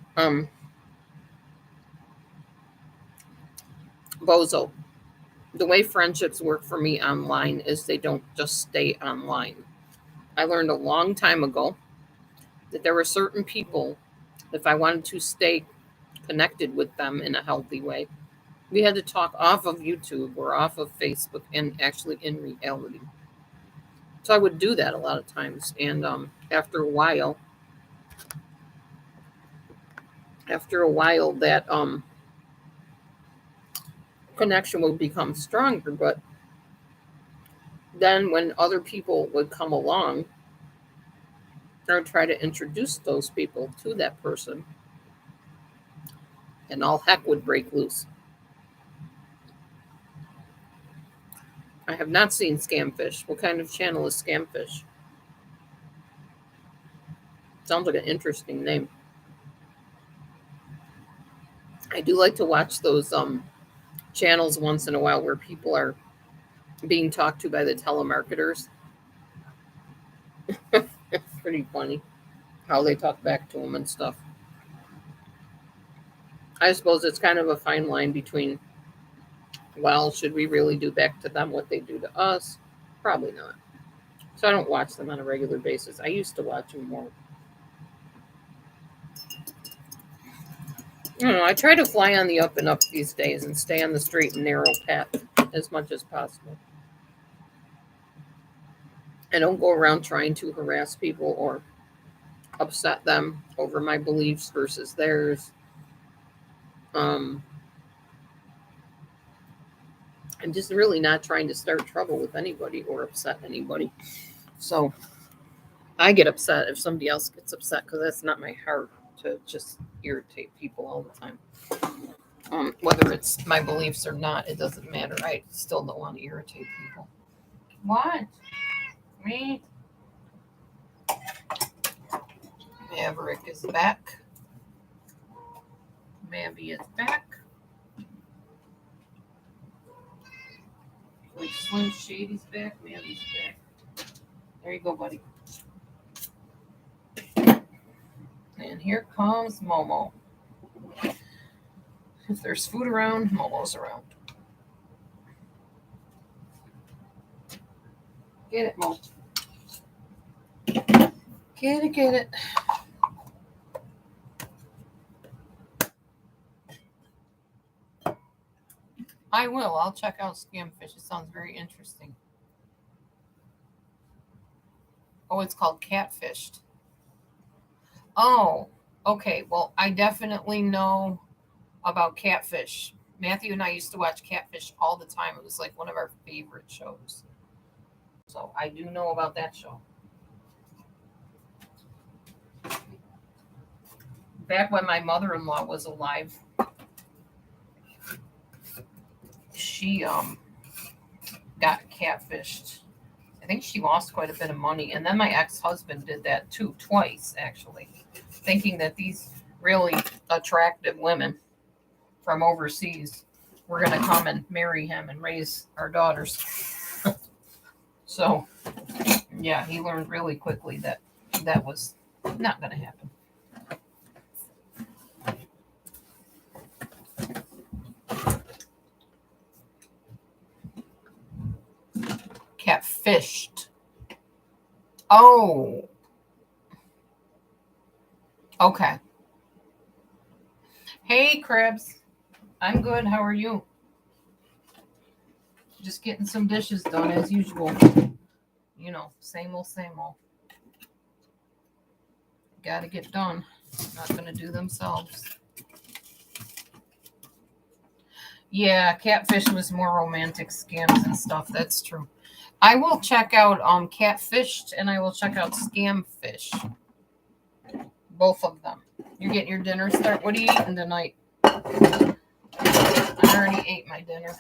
Bozo. The way friendships work for me online is they don't just stay online. I learned a long time ago that there were certain people, if I wanted to stay connected with them in a healthy way, we had to talk off of YouTube or off of Facebook and actually in reality. So I would do that a lot of times. And after a while, that connection would become stronger. But then when other people would come along, I would try to introduce those people to that person, and all heck would break loose. I have not seen Scamfish. What kind of channel is Scamfish? Sounds like an interesting name. I do like to watch those channels once in a while where people are being talked to by the telemarketers. It's pretty funny how they talk back to them and stuff. I suppose it's kind of a fine line between, well, should we really do back to them what they do to us? Probably not. So I don't watch them on a regular basis. I used to watch them more. I don't know. I try to fly on the up and up these days and stay on the straight and narrow path as much as possible. I don't go around trying to harass people or upset them over my beliefs versus theirs. I'm just really not trying to start trouble with anybody or upset anybody. So I get upset if somebody else gets upset because that's not my heart to just irritate people all the time. Whether it's my beliefs or not, it doesn't matter. I still don't want to irritate people. What? Me? Maverick is back. Mavy is back. Like Slim Shady's back. Mavy's back. There you go, buddy. And here comes Momo. If there's food around, Momo's around. Get it, Mo. Get it. I will. I'll check out Scamfish. It sounds very interesting. Oh, it's called Catfished. Oh, okay. Well, I definitely know about Catfish. Matthew and I used to watch Catfish all the time. It was like one of our favorite shows. So I do know about that show. Back when my mother-in-law was alive, she got catfished. I think she lost quite a bit of money. And then my ex-husband did that too, twice actually, thinking that these really attractive women from overseas were going to come and marry him and raise our daughters. So, yeah, he learned really quickly that that was not going to happen. Catfished. Oh. Okay. Hey, Crabs. I'm good. How are you? Just getting some dishes done as usual. You know, same old, same old. Gotta get done. Not gonna do themselves. Yeah, Catfish was more romantic scams and stuff. That's true. I will check out Catfished and I will check out Scamfish. Both of them. You're getting your dinner start. What are you eating tonight? I already ate my dinner.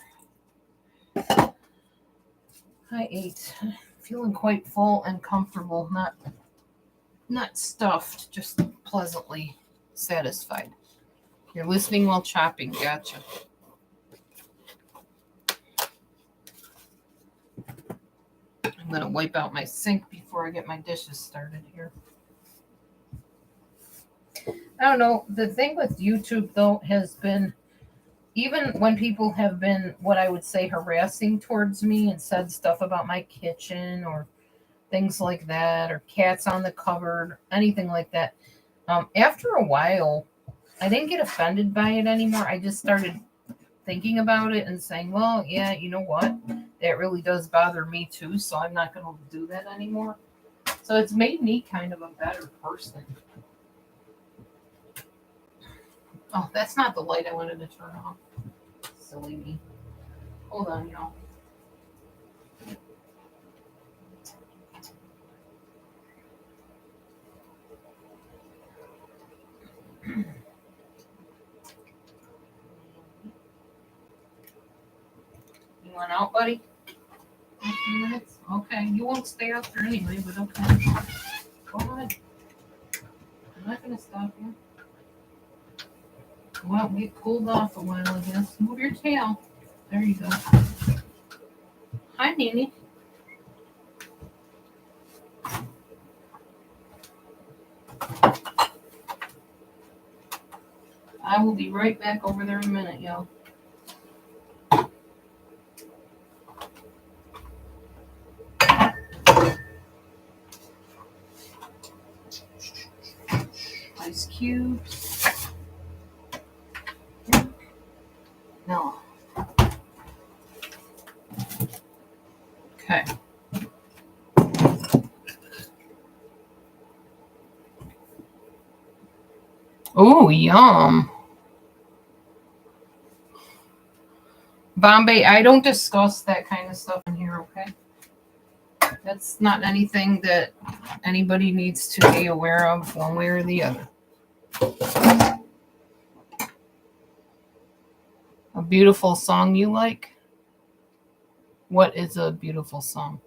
I ate. Feeling quite full and comfortable. Not stuffed, just pleasantly satisfied. You're listening while chopping. Gotcha. I'm going to wipe out my sink before I get my dishes started here. I don't know. The thing with YouTube, though, has been, even when people have been what I would say harassing towards me and said stuff about my kitchen or things like that, or cats on the cupboard, anything like that, after a while, I didn't get offended by it anymore. I just started thinking about it and saying, well, yeah, you know what? That really does bother me too, so I'm not going to do that anymore. So it's made me kind of a better person. Oh, that's not the light I wanted to turn off. Silly me. Hold on, y'all. You went out, buddy? A few minutes? Okay. You won't stay out there anyway, but okay. Go ahead. I'm not going to stop you. Well, get cooled off a while, I guess. Move your tail. There you go. Hi, Nene. I will be right back over there in a minute, y'all. Ice cubes. No. Okay. Oh, yum. Bombay, I don't discuss that kind of stuff in here, okay? That's not anything that anybody needs to be aware of one way or the other. A beautiful song you like? What is a beautiful song?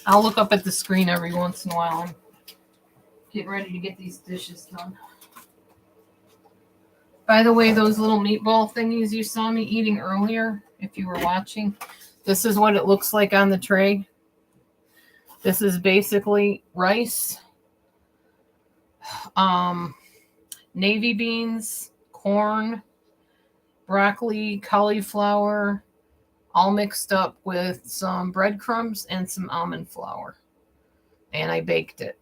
I'll look up at the screen every once in a while and get ready to get these dishes done. By the way, those little meatball thingies you saw me eating earlier, if you were watching, this is what it looks like on the tray. This is basically rice, navy beans, corn, broccoli, cauliflower, all mixed up with some breadcrumbs and some almond flour. And I baked it.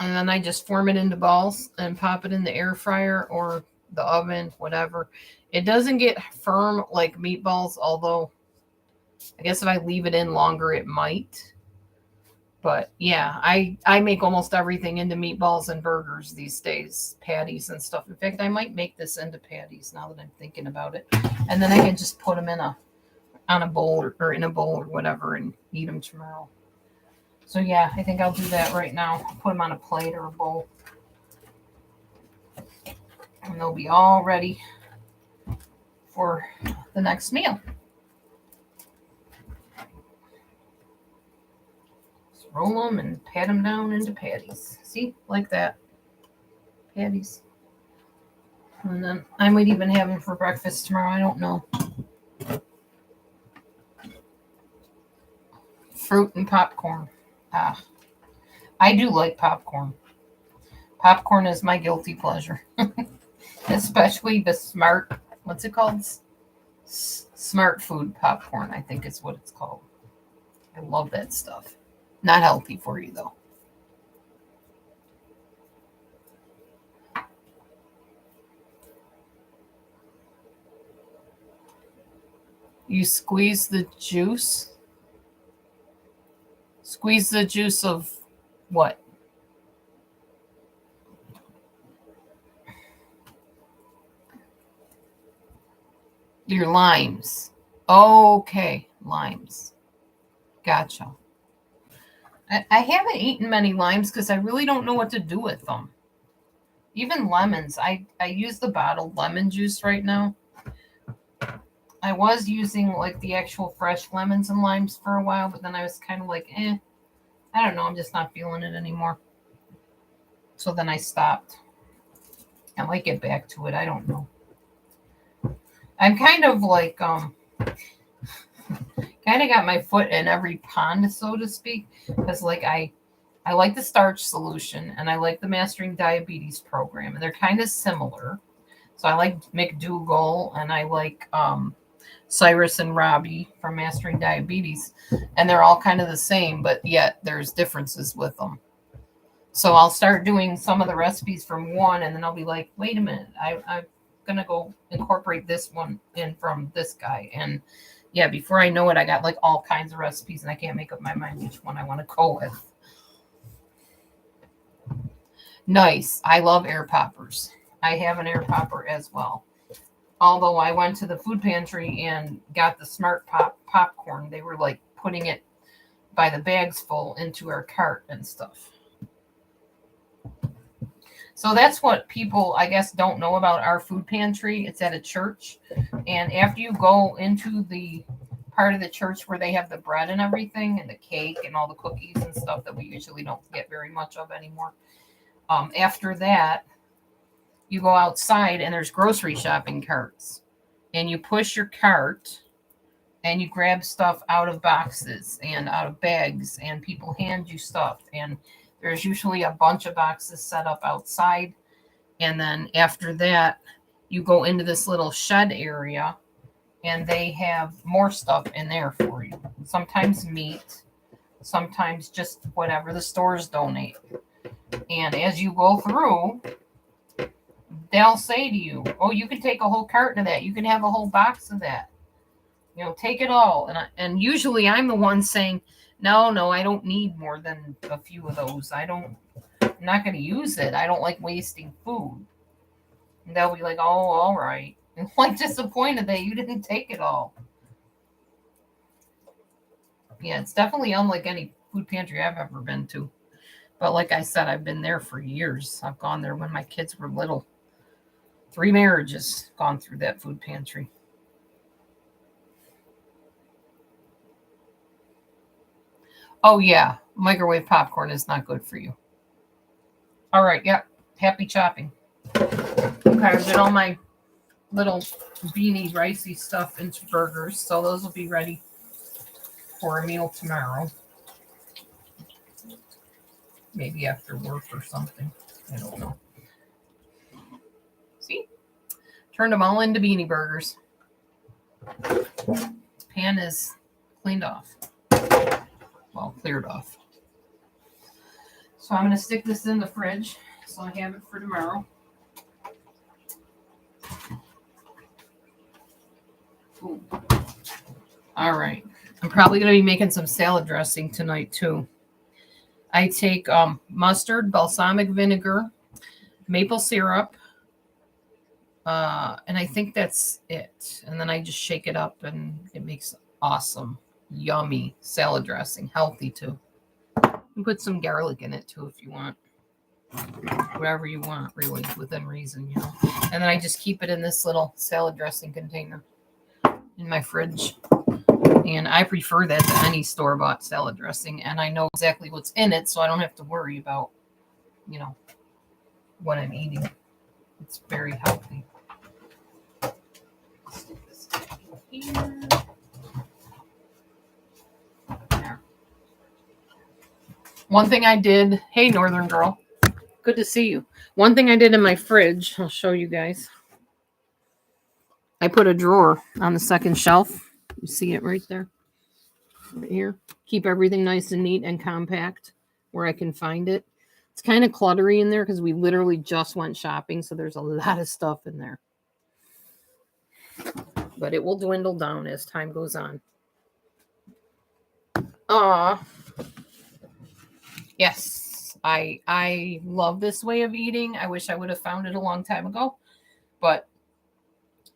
And then I just form it into balls and pop it in the air fryer or the oven, whatever. It doesn't get firm like meatballs, although I guess if I leave it in longer, it might. But yeah, I make almost everything into meatballs and burgers these days, patties and stuff. In fact, I might make this into patties now that I'm thinking about it. And then I can just put them on a bowl or in a bowl or whatever and eat them tomorrow. So yeah, I think I'll do that right now. Put them on a plate or a bowl. And they'll be all ready for the next meal. Just roll them and pat them down into patties. See, like that. Patties. And then I might even have them for breakfast tomorrow. I don't know. Fruit and popcorn. I do like popcorn. Popcorn is my guilty pleasure. Especially the smart, what's it called? Smart food popcorn, I think is what it's called. I love that stuff. Not healthy for you, though. You squeeze the juice. Squeeze the juice of what? Your limes. Okay, limes. Gotcha. I haven't eaten many limes because I really don't know what to do with them. Even lemons. I use the bottled lemon juice right now. I was using like the actual fresh lemons and limes for a while, but then I was kind of like, I don't know. I'm just not feeling it anymore. So then I stopped. I might get back to it. I don't know. I'm kind of like, kind of got my foot in every pond, so to speak, because like I like the starch solution and I like the Mastering Diabetes program, and they're kind of similar. So I like McDougall and I like Cyrus and Robbie from Mastering Diabetes, and they're all kind of the same, but yet there's differences with them. So I'll start doing some of the recipes from one, and then I'll be like, wait a minute, I'm gonna go incorporate this one in from this guy, and yeah, before I know it, I got like all kinds of recipes, and I can't make up my mind which one I want to go with. Nice. I love air poppers. I have an air popper as well. Although I went to the food pantry and got the Smart popcorn, they were like putting it by the bags full into our cart and stuff. So that's what people, I guess, don't know about our food pantry. It's at a church. And after you go into the part of the church where they have the bread and everything and the cake and all the cookies and stuff that we usually don't get very much of anymore. After that, you go outside and there's grocery shopping carts. And you push your cart and you grab stuff out of boxes and out of bags, and people hand you stuff. And there's usually a bunch of boxes set up outside. And then after that, you go into this little shed area and they have more stuff in there for you. Sometimes meat, sometimes just whatever the stores donate. And as you go through, they'll say to you, oh, you can take a whole carton of that. You can have a whole box of that. You know, take it all. And usually I'm the one saying, no, I don't need more than a few of those. I'm not going to use it. I don't like wasting food. And they'll be like, oh, all right. And like disappointed that you didn't take it all. Yeah, it's definitely unlike any food pantry I've ever been to. But like I said, I've been there for years. I've gone there when my kids were little. 3 marriages gone through that food pantry. Oh, yeah. Microwave popcorn is not good for you. All right. Yep. Yeah. Happy chopping. Okay. I did all my little beanie ricey stuff into burgers. So those will be ready for a meal tomorrow. Maybe after work or something. I don't know. See? Turned them all into beanie burgers. Pan is cleaned off. Well, cleared off. So I'm going to stick this in the fridge so I have it for tomorrow. Ooh. All right. I'm probably going to be making some salad dressing tonight too. I take mustard, balsamic vinegar, maple syrup, and I think that's it. And then I just shake it up and it makes awesome, yummy salad dressing. Healthy too. You put some garlic in it too if you want. Whatever you want, really, within reason, you know. And then I just keep it in this little salad dressing container in my fridge. And I prefer that to any store-bought salad dressing. And I know exactly what's in it, so I don't have to worry about, you know, what I'm eating. It's very healthy. Stick this in here. There. One thing I did, hey, Northern Girl, good to see you. One thing I did in my fridge, I'll show you guys. I put a drawer on the second shelf. You see it right there? Right here. Keep everything nice and neat and compact where I can find it. It's kind of cluttery in there because we literally just went shopping, so there's a lot of stuff in there. But it will dwindle down as time goes on. Yes, I love this way of eating. I wish I would have found it a long time ago, but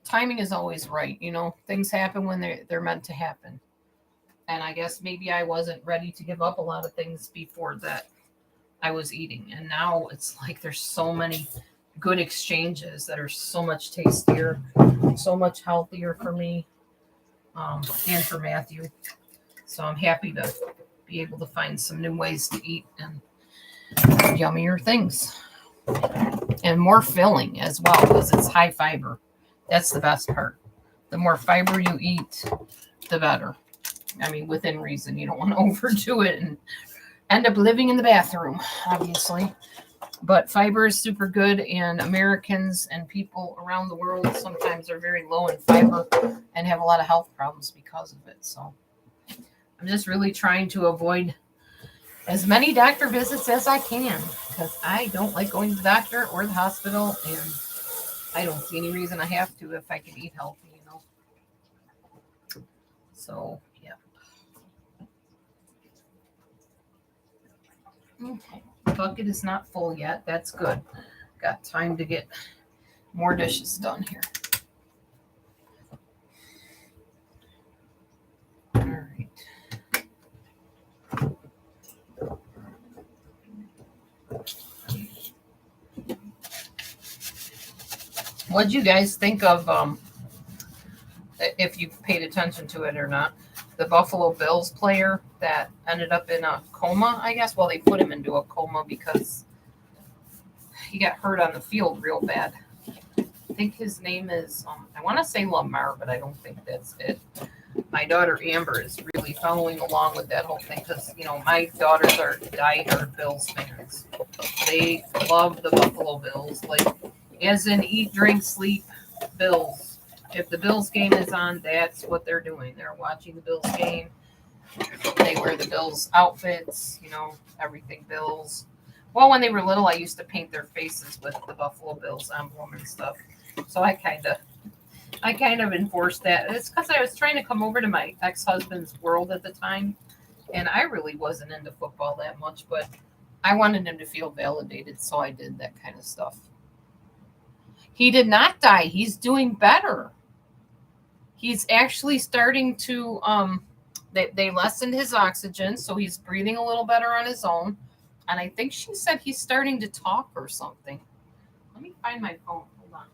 timing is always right. You know, things happen when they're meant to happen. And I guess maybe I wasn't ready to give up a lot of things before that I was eating. And now it's like there's so many good exchanges that are so much tastier, so much healthier for me and for Matthew. So I'm happy to be able to find some new ways to eat and yummier things. And more filling as well because it's high fiber. That's the best part. The more fiber you eat, the better. I mean, within reason. You don't want to overdo it and end up living in the bathroom, obviously. But fiber is super good, and Americans and people around the world sometimes are very low in fiber and have a lot of health problems because of it. So I'm just really trying to avoid as many doctor visits as I can because I don't like going to the doctor or the hospital, and I don't see any reason I have to if I can eat healthy, you know. So, yeah. Okay. The bucket is not full yet. That's good. Got time to get more dishes done here. All right. What'd you guys think of, if you paid attention to it or not, the Buffalo Bills player that ended up in a coma, I guess? Well, they put him into a coma because he got hurt on the field real bad. I think his name is, I want to say Lamar, but I don't think that's it. My daughter Amber is really following along with that whole thing because, you know, my daughters are diehard Bills fans. They love the Buffalo Bills, like, as in eat, drink, sleep, Bills. If the Bills game is on, that's what they're doing. They're watching the Bills game. They wear the Bills outfits, you know, everything Bills. Well, when they were little, I used to paint their faces with the Buffalo Bills emblem and stuff. So I kind of enforced that. It's because I was trying to come over to my ex-husband's world at the time, and I really wasn't into football that much, but I wanted him to feel validated, so I did that kind of stuff. He did not die. He's doing better. He's actually starting to, they lessened his oxygen, so he's breathing a little better on his own. And I think she said he's starting to talk or something. Let me find my phone. Hold on.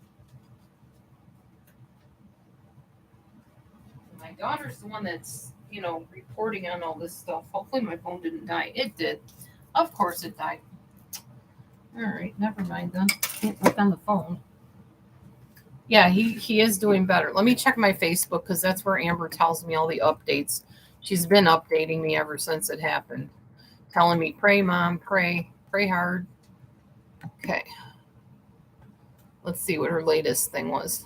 My daughter's the one that's, you know, reporting on all this stuff. Hopefully my phone didn't die. It did. Of course it died. All right, never mind then. Can't look on the phone. Yeah, he is doing better. Let me check my Facebook because that's where Amber tells me all the updates. She's been updating me ever since it happened. Telling me, pray, Mom, pray hard. Okay. Let's see what her latest thing was.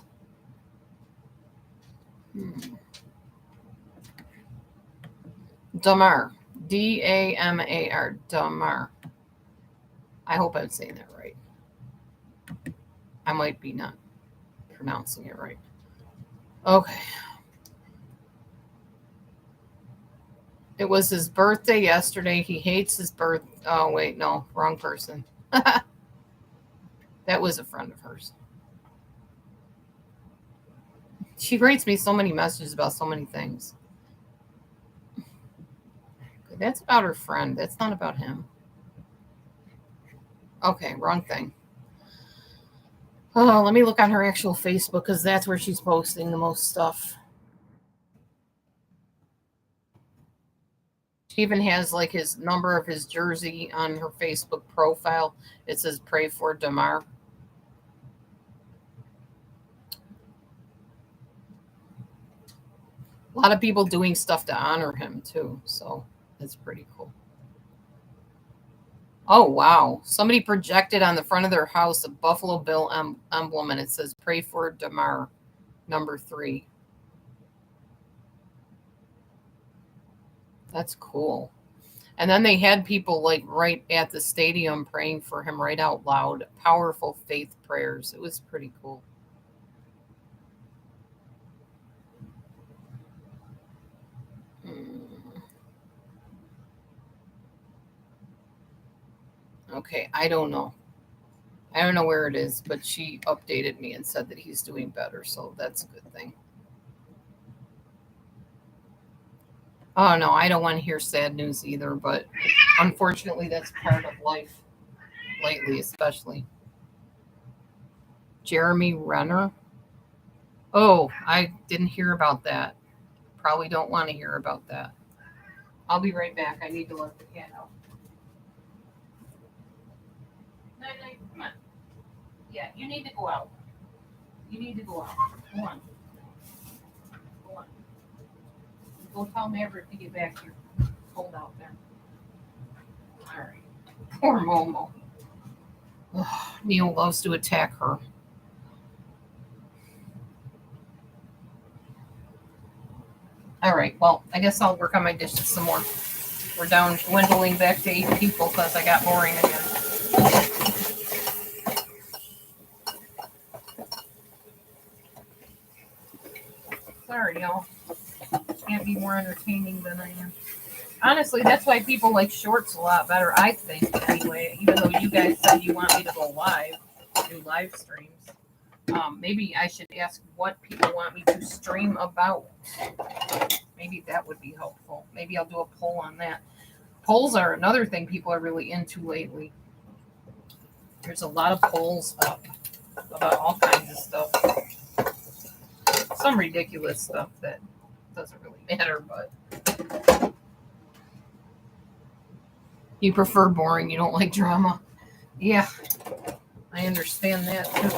Damar. Damar. Damar. I hope I'm saying that right. I might be not pronouncing it right. Okay. It was his birthday yesterday. He hates his birth. Oh, wait, no, wrong person. That was a friend of hers. She writes me so many messages about so many things. That's about her friend. That's not about him. Okay, wrong thing. Oh, let me look on her actual Facebook because that's where she's posting the most stuff. She even has like his number of his jersey on her Facebook profile. It says "Pray for Damar." A lot of people doing stuff to honor him too, so that's pretty cool. Oh wow! Somebody projected on the front of their house a Buffalo Bill emblem, and it says "Pray for Damar, number 3." That's cool. And then they had people like right at the stadium praying for him right out loud. Powerful faith prayers. It was pretty cool. Okay, I don't know. I don't know where it is, but she updated me and said that he's doing better, so that's a good thing. Oh no, I don't want to hear sad news either, but unfortunately that's part of life lately, especially. Jeremy Renner. Oh, I didn't hear about that. Probably don't want to hear about that. I'll be right back. I need to let the cat out. Night, night, come on. Yeah, you need to go out. You need to go out. Go on. Go on. Go tell Maverick to get back here. Cold out there. All right. Poor Momo. Ugh, Neil loves to attack her. All right. Well, I guess I'll work on my dishes some more. We're down dwindling back to 8 people because I got boring again. Sorry, y'all. Can't be more entertaining than I am. Honestly, that's why people like shorts a lot better, I think, anyway. Even though you guys said you want me to go live, do live streams. Maybe I should ask what people want me to stream about. Maybe that would be helpful. Maybe I'll do a poll on that. Polls are another thing people are really into lately. There's a lot of polls up about all kinds of stuff. Some ridiculous stuff that doesn't really matter, but you prefer boring, you don't like drama. Yeah, I understand that too.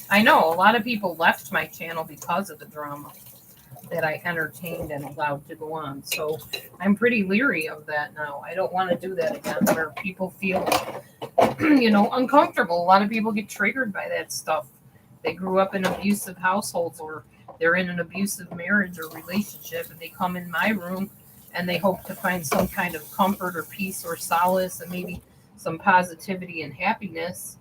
I know a lot of people left my channel because of the drama that I entertained and allowed to go on. So I'm pretty leery of that now. I don't want to do that again where people feel, uncomfortable. A lot of people get triggered by that stuff. They grew up in abusive households or they're in an abusive marriage or relationship and they come in my room and they hope to find some kind of comfort or peace or solace and maybe some positivity and happiness.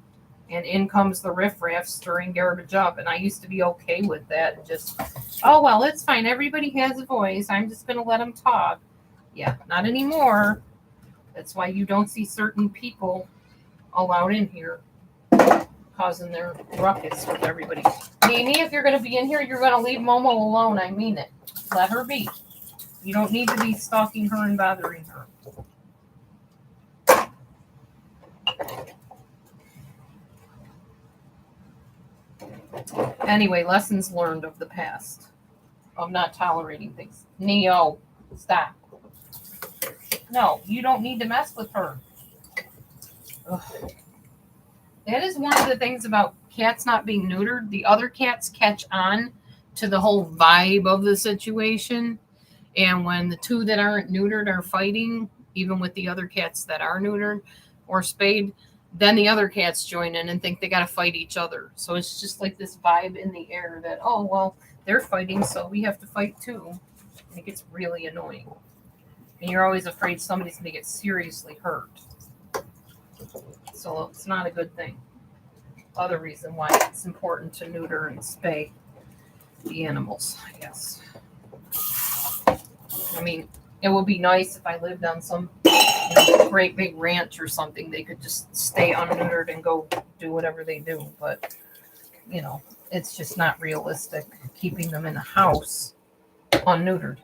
And in comes the riffraff stirring garbage up. And I used to be okay with that. And just, oh, well, it's fine. Everybody has a voice. I'm just going to let them talk. Yeah, not anymore. That's why you don't see certain people allowed in here causing their ruckus with everybody. Mimi, if you're going to be in here, you're going to leave Momo alone. I mean it. Let her be. You don't need to be stalking her and bothering her. Anyway, lessons learned of the past of not tolerating things. Neo, stop. No, you don't need to mess with her. Ugh. That is one of the things about cats not being neutered. The other cats catch on to the whole vibe of the situation. And when the two that aren't neutered are fighting, even with the other cats that are neutered or spayed, then the other cats join in and think they got to fight each other. So it's just like this vibe in the air that, oh, well, they're fighting, so we have to fight too. And it gets really annoying. And you're always afraid somebody's going to get seriously hurt. So it's not a good thing. Other reason why it's important to neuter and spay the animals, I guess. I mean, it would be nice if I lived on some great big ranch or something. They could just stay unneutered and go do whatever they do. But, it's just not realistic keeping them in a house unneutered.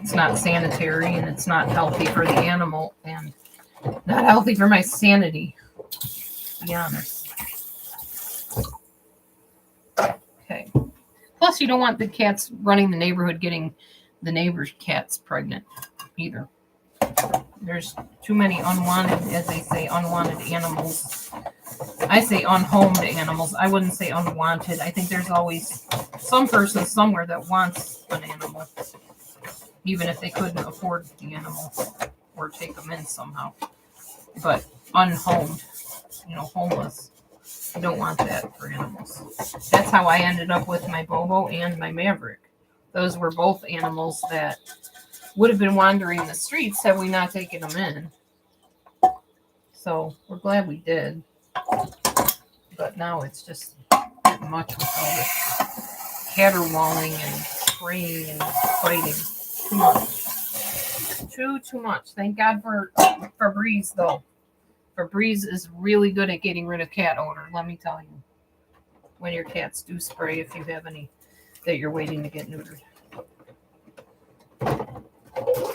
It's not sanitary and it's not healthy for the animal and not healthy for my sanity, to be honest. Okay. Plus, you don't want the cats running the neighborhood getting the neighbor's cats pregnant either. There's too many unwanted, as they say, unwanted animals. I say unhomed animals. I wouldn't say unwanted. I think there's always some person somewhere that wants an animal, even if they couldn't afford the animal or take them in somehow. But unhomed, homeless. I don't want that for animals. That's how I ended up with my Bozo and my Maverick. Those were both animals that would have been wandering the streets had we not taken them in. So we're glad we did. But now it's just getting much with all this caterwauling and spraying and fighting. Too much. Too much. Thank God for Febreze, though. Febreze is really good at getting rid of cat odor, let me tell you. When your cats do spray, if you have any that you're waiting to get neutered.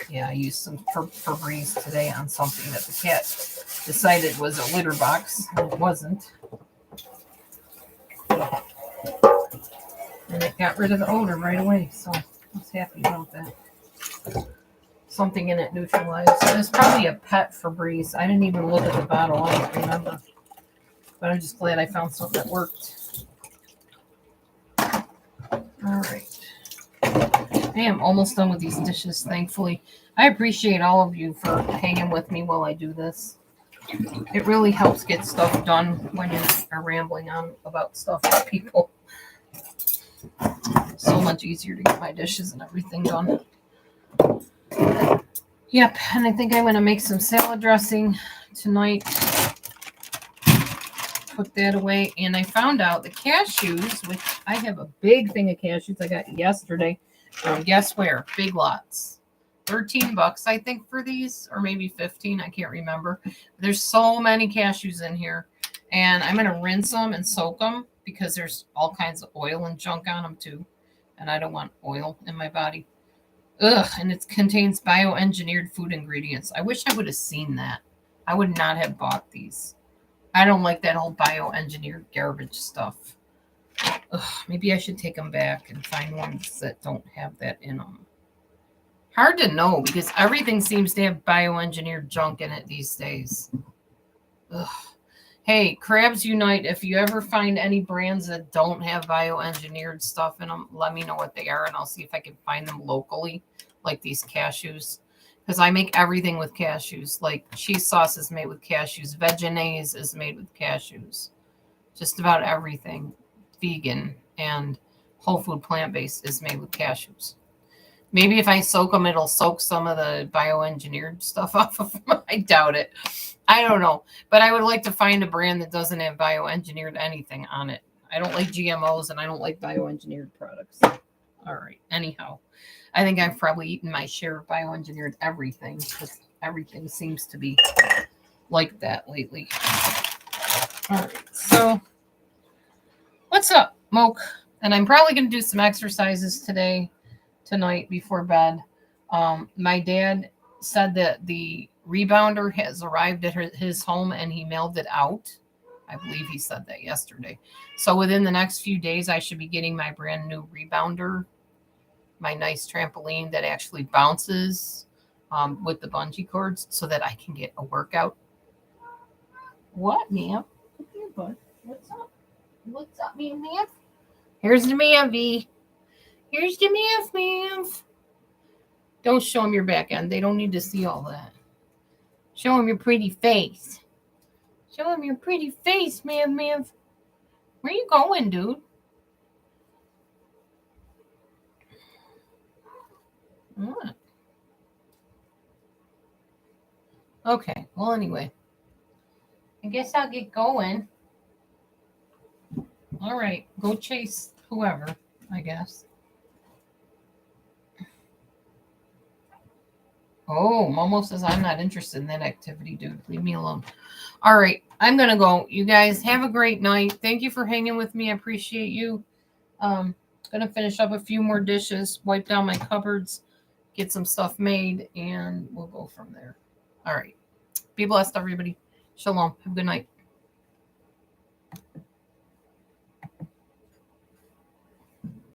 Yeah, I used some Febreze today on something that the cat decided was a litter box. It wasn't. And it got rid of the odor right away, so I was happy about that. Something in it neutralized. It's probably a pet Febreze. I didn't even look at the bottle. I don't remember. But I'm just glad I found something that worked. All right. I am almost done with these dishes, thankfully. I appreciate all of you for hanging with me while I do this. It really helps get stuff done when you are rambling on about stuff with people. So much easier to get my dishes and everything done. Yep, and I think I'm going to make some salad dressing tonight. Put that away. And I found out the cashews, which I have a big thing of cashews I got yesterday. Guess where? Big Lots. $13, I think, for these, or maybe 15. I can't remember. There's so many cashews in here. And I'm going to rinse them and soak them because there's all kinds of oil and junk on them, too. And I don't want oil in my body. Ugh, and it contains bioengineered food ingredients. I wish I would have seen that. I would not have bought these. I don't like that whole bioengineered garbage stuff. Ugh, maybe I should take them back and find ones that don't have that in them. Hard to know because everything seems to have bioengineered junk in it these days. Ugh. Hey, Crabs Unite, if you ever find any brands that don't have bioengineered stuff in them, let me know what they are, and I'll see if I can find them locally, like these cashews. Because I make everything with cashews. Like cheese sauce is made with cashews. Vegenaise is made with cashews. Just about everything vegan and whole food plant-based is made with cashews. Maybe if I soak them, it'll soak some of the bioengineered stuff off of them. I doubt it. I don't know. But I would like to find a brand that doesn't have bioengineered anything on it. I don't like GMOs and I don't like bioengineered products. All right. Anyhow, I think I've probably eaten my share of bioengineered everything because everything seems to be like that lately. All right. So, what's up, Moke? And I'm probably going to do some exercises tonight before bed. My dad said that the rebounder has arrived at his home and he mailed it out. I believe he said that yesterday. So within the next few days, I should be getting my brand new rebounder, my nice trampoline that actually bounces with the bungee cords so that I can get a workout. What, ma'am? What's up? What's up, ma'am? Here's the ma'am. Here's the ma'am. Don't show them your back end. They don't need to see all that. Show them your pretty face. Show them your pretty face, ma'am. Where you going, dude? What? Okay. Well, anyway. I guess I'll get going. All right. Go chase whoever, I guess. Oh, Momo says, I'm not interested in that activity, dude. Leave me alone. All right. I'm going to go. You guys have a great night. Thank you for hanging with me. I appreciate you. Going to finish up a few more dishes, wipe down my cupboards, get some stuff made, and we'll go from there. All right. Be blessed, everybody. Shalom. Have a good night.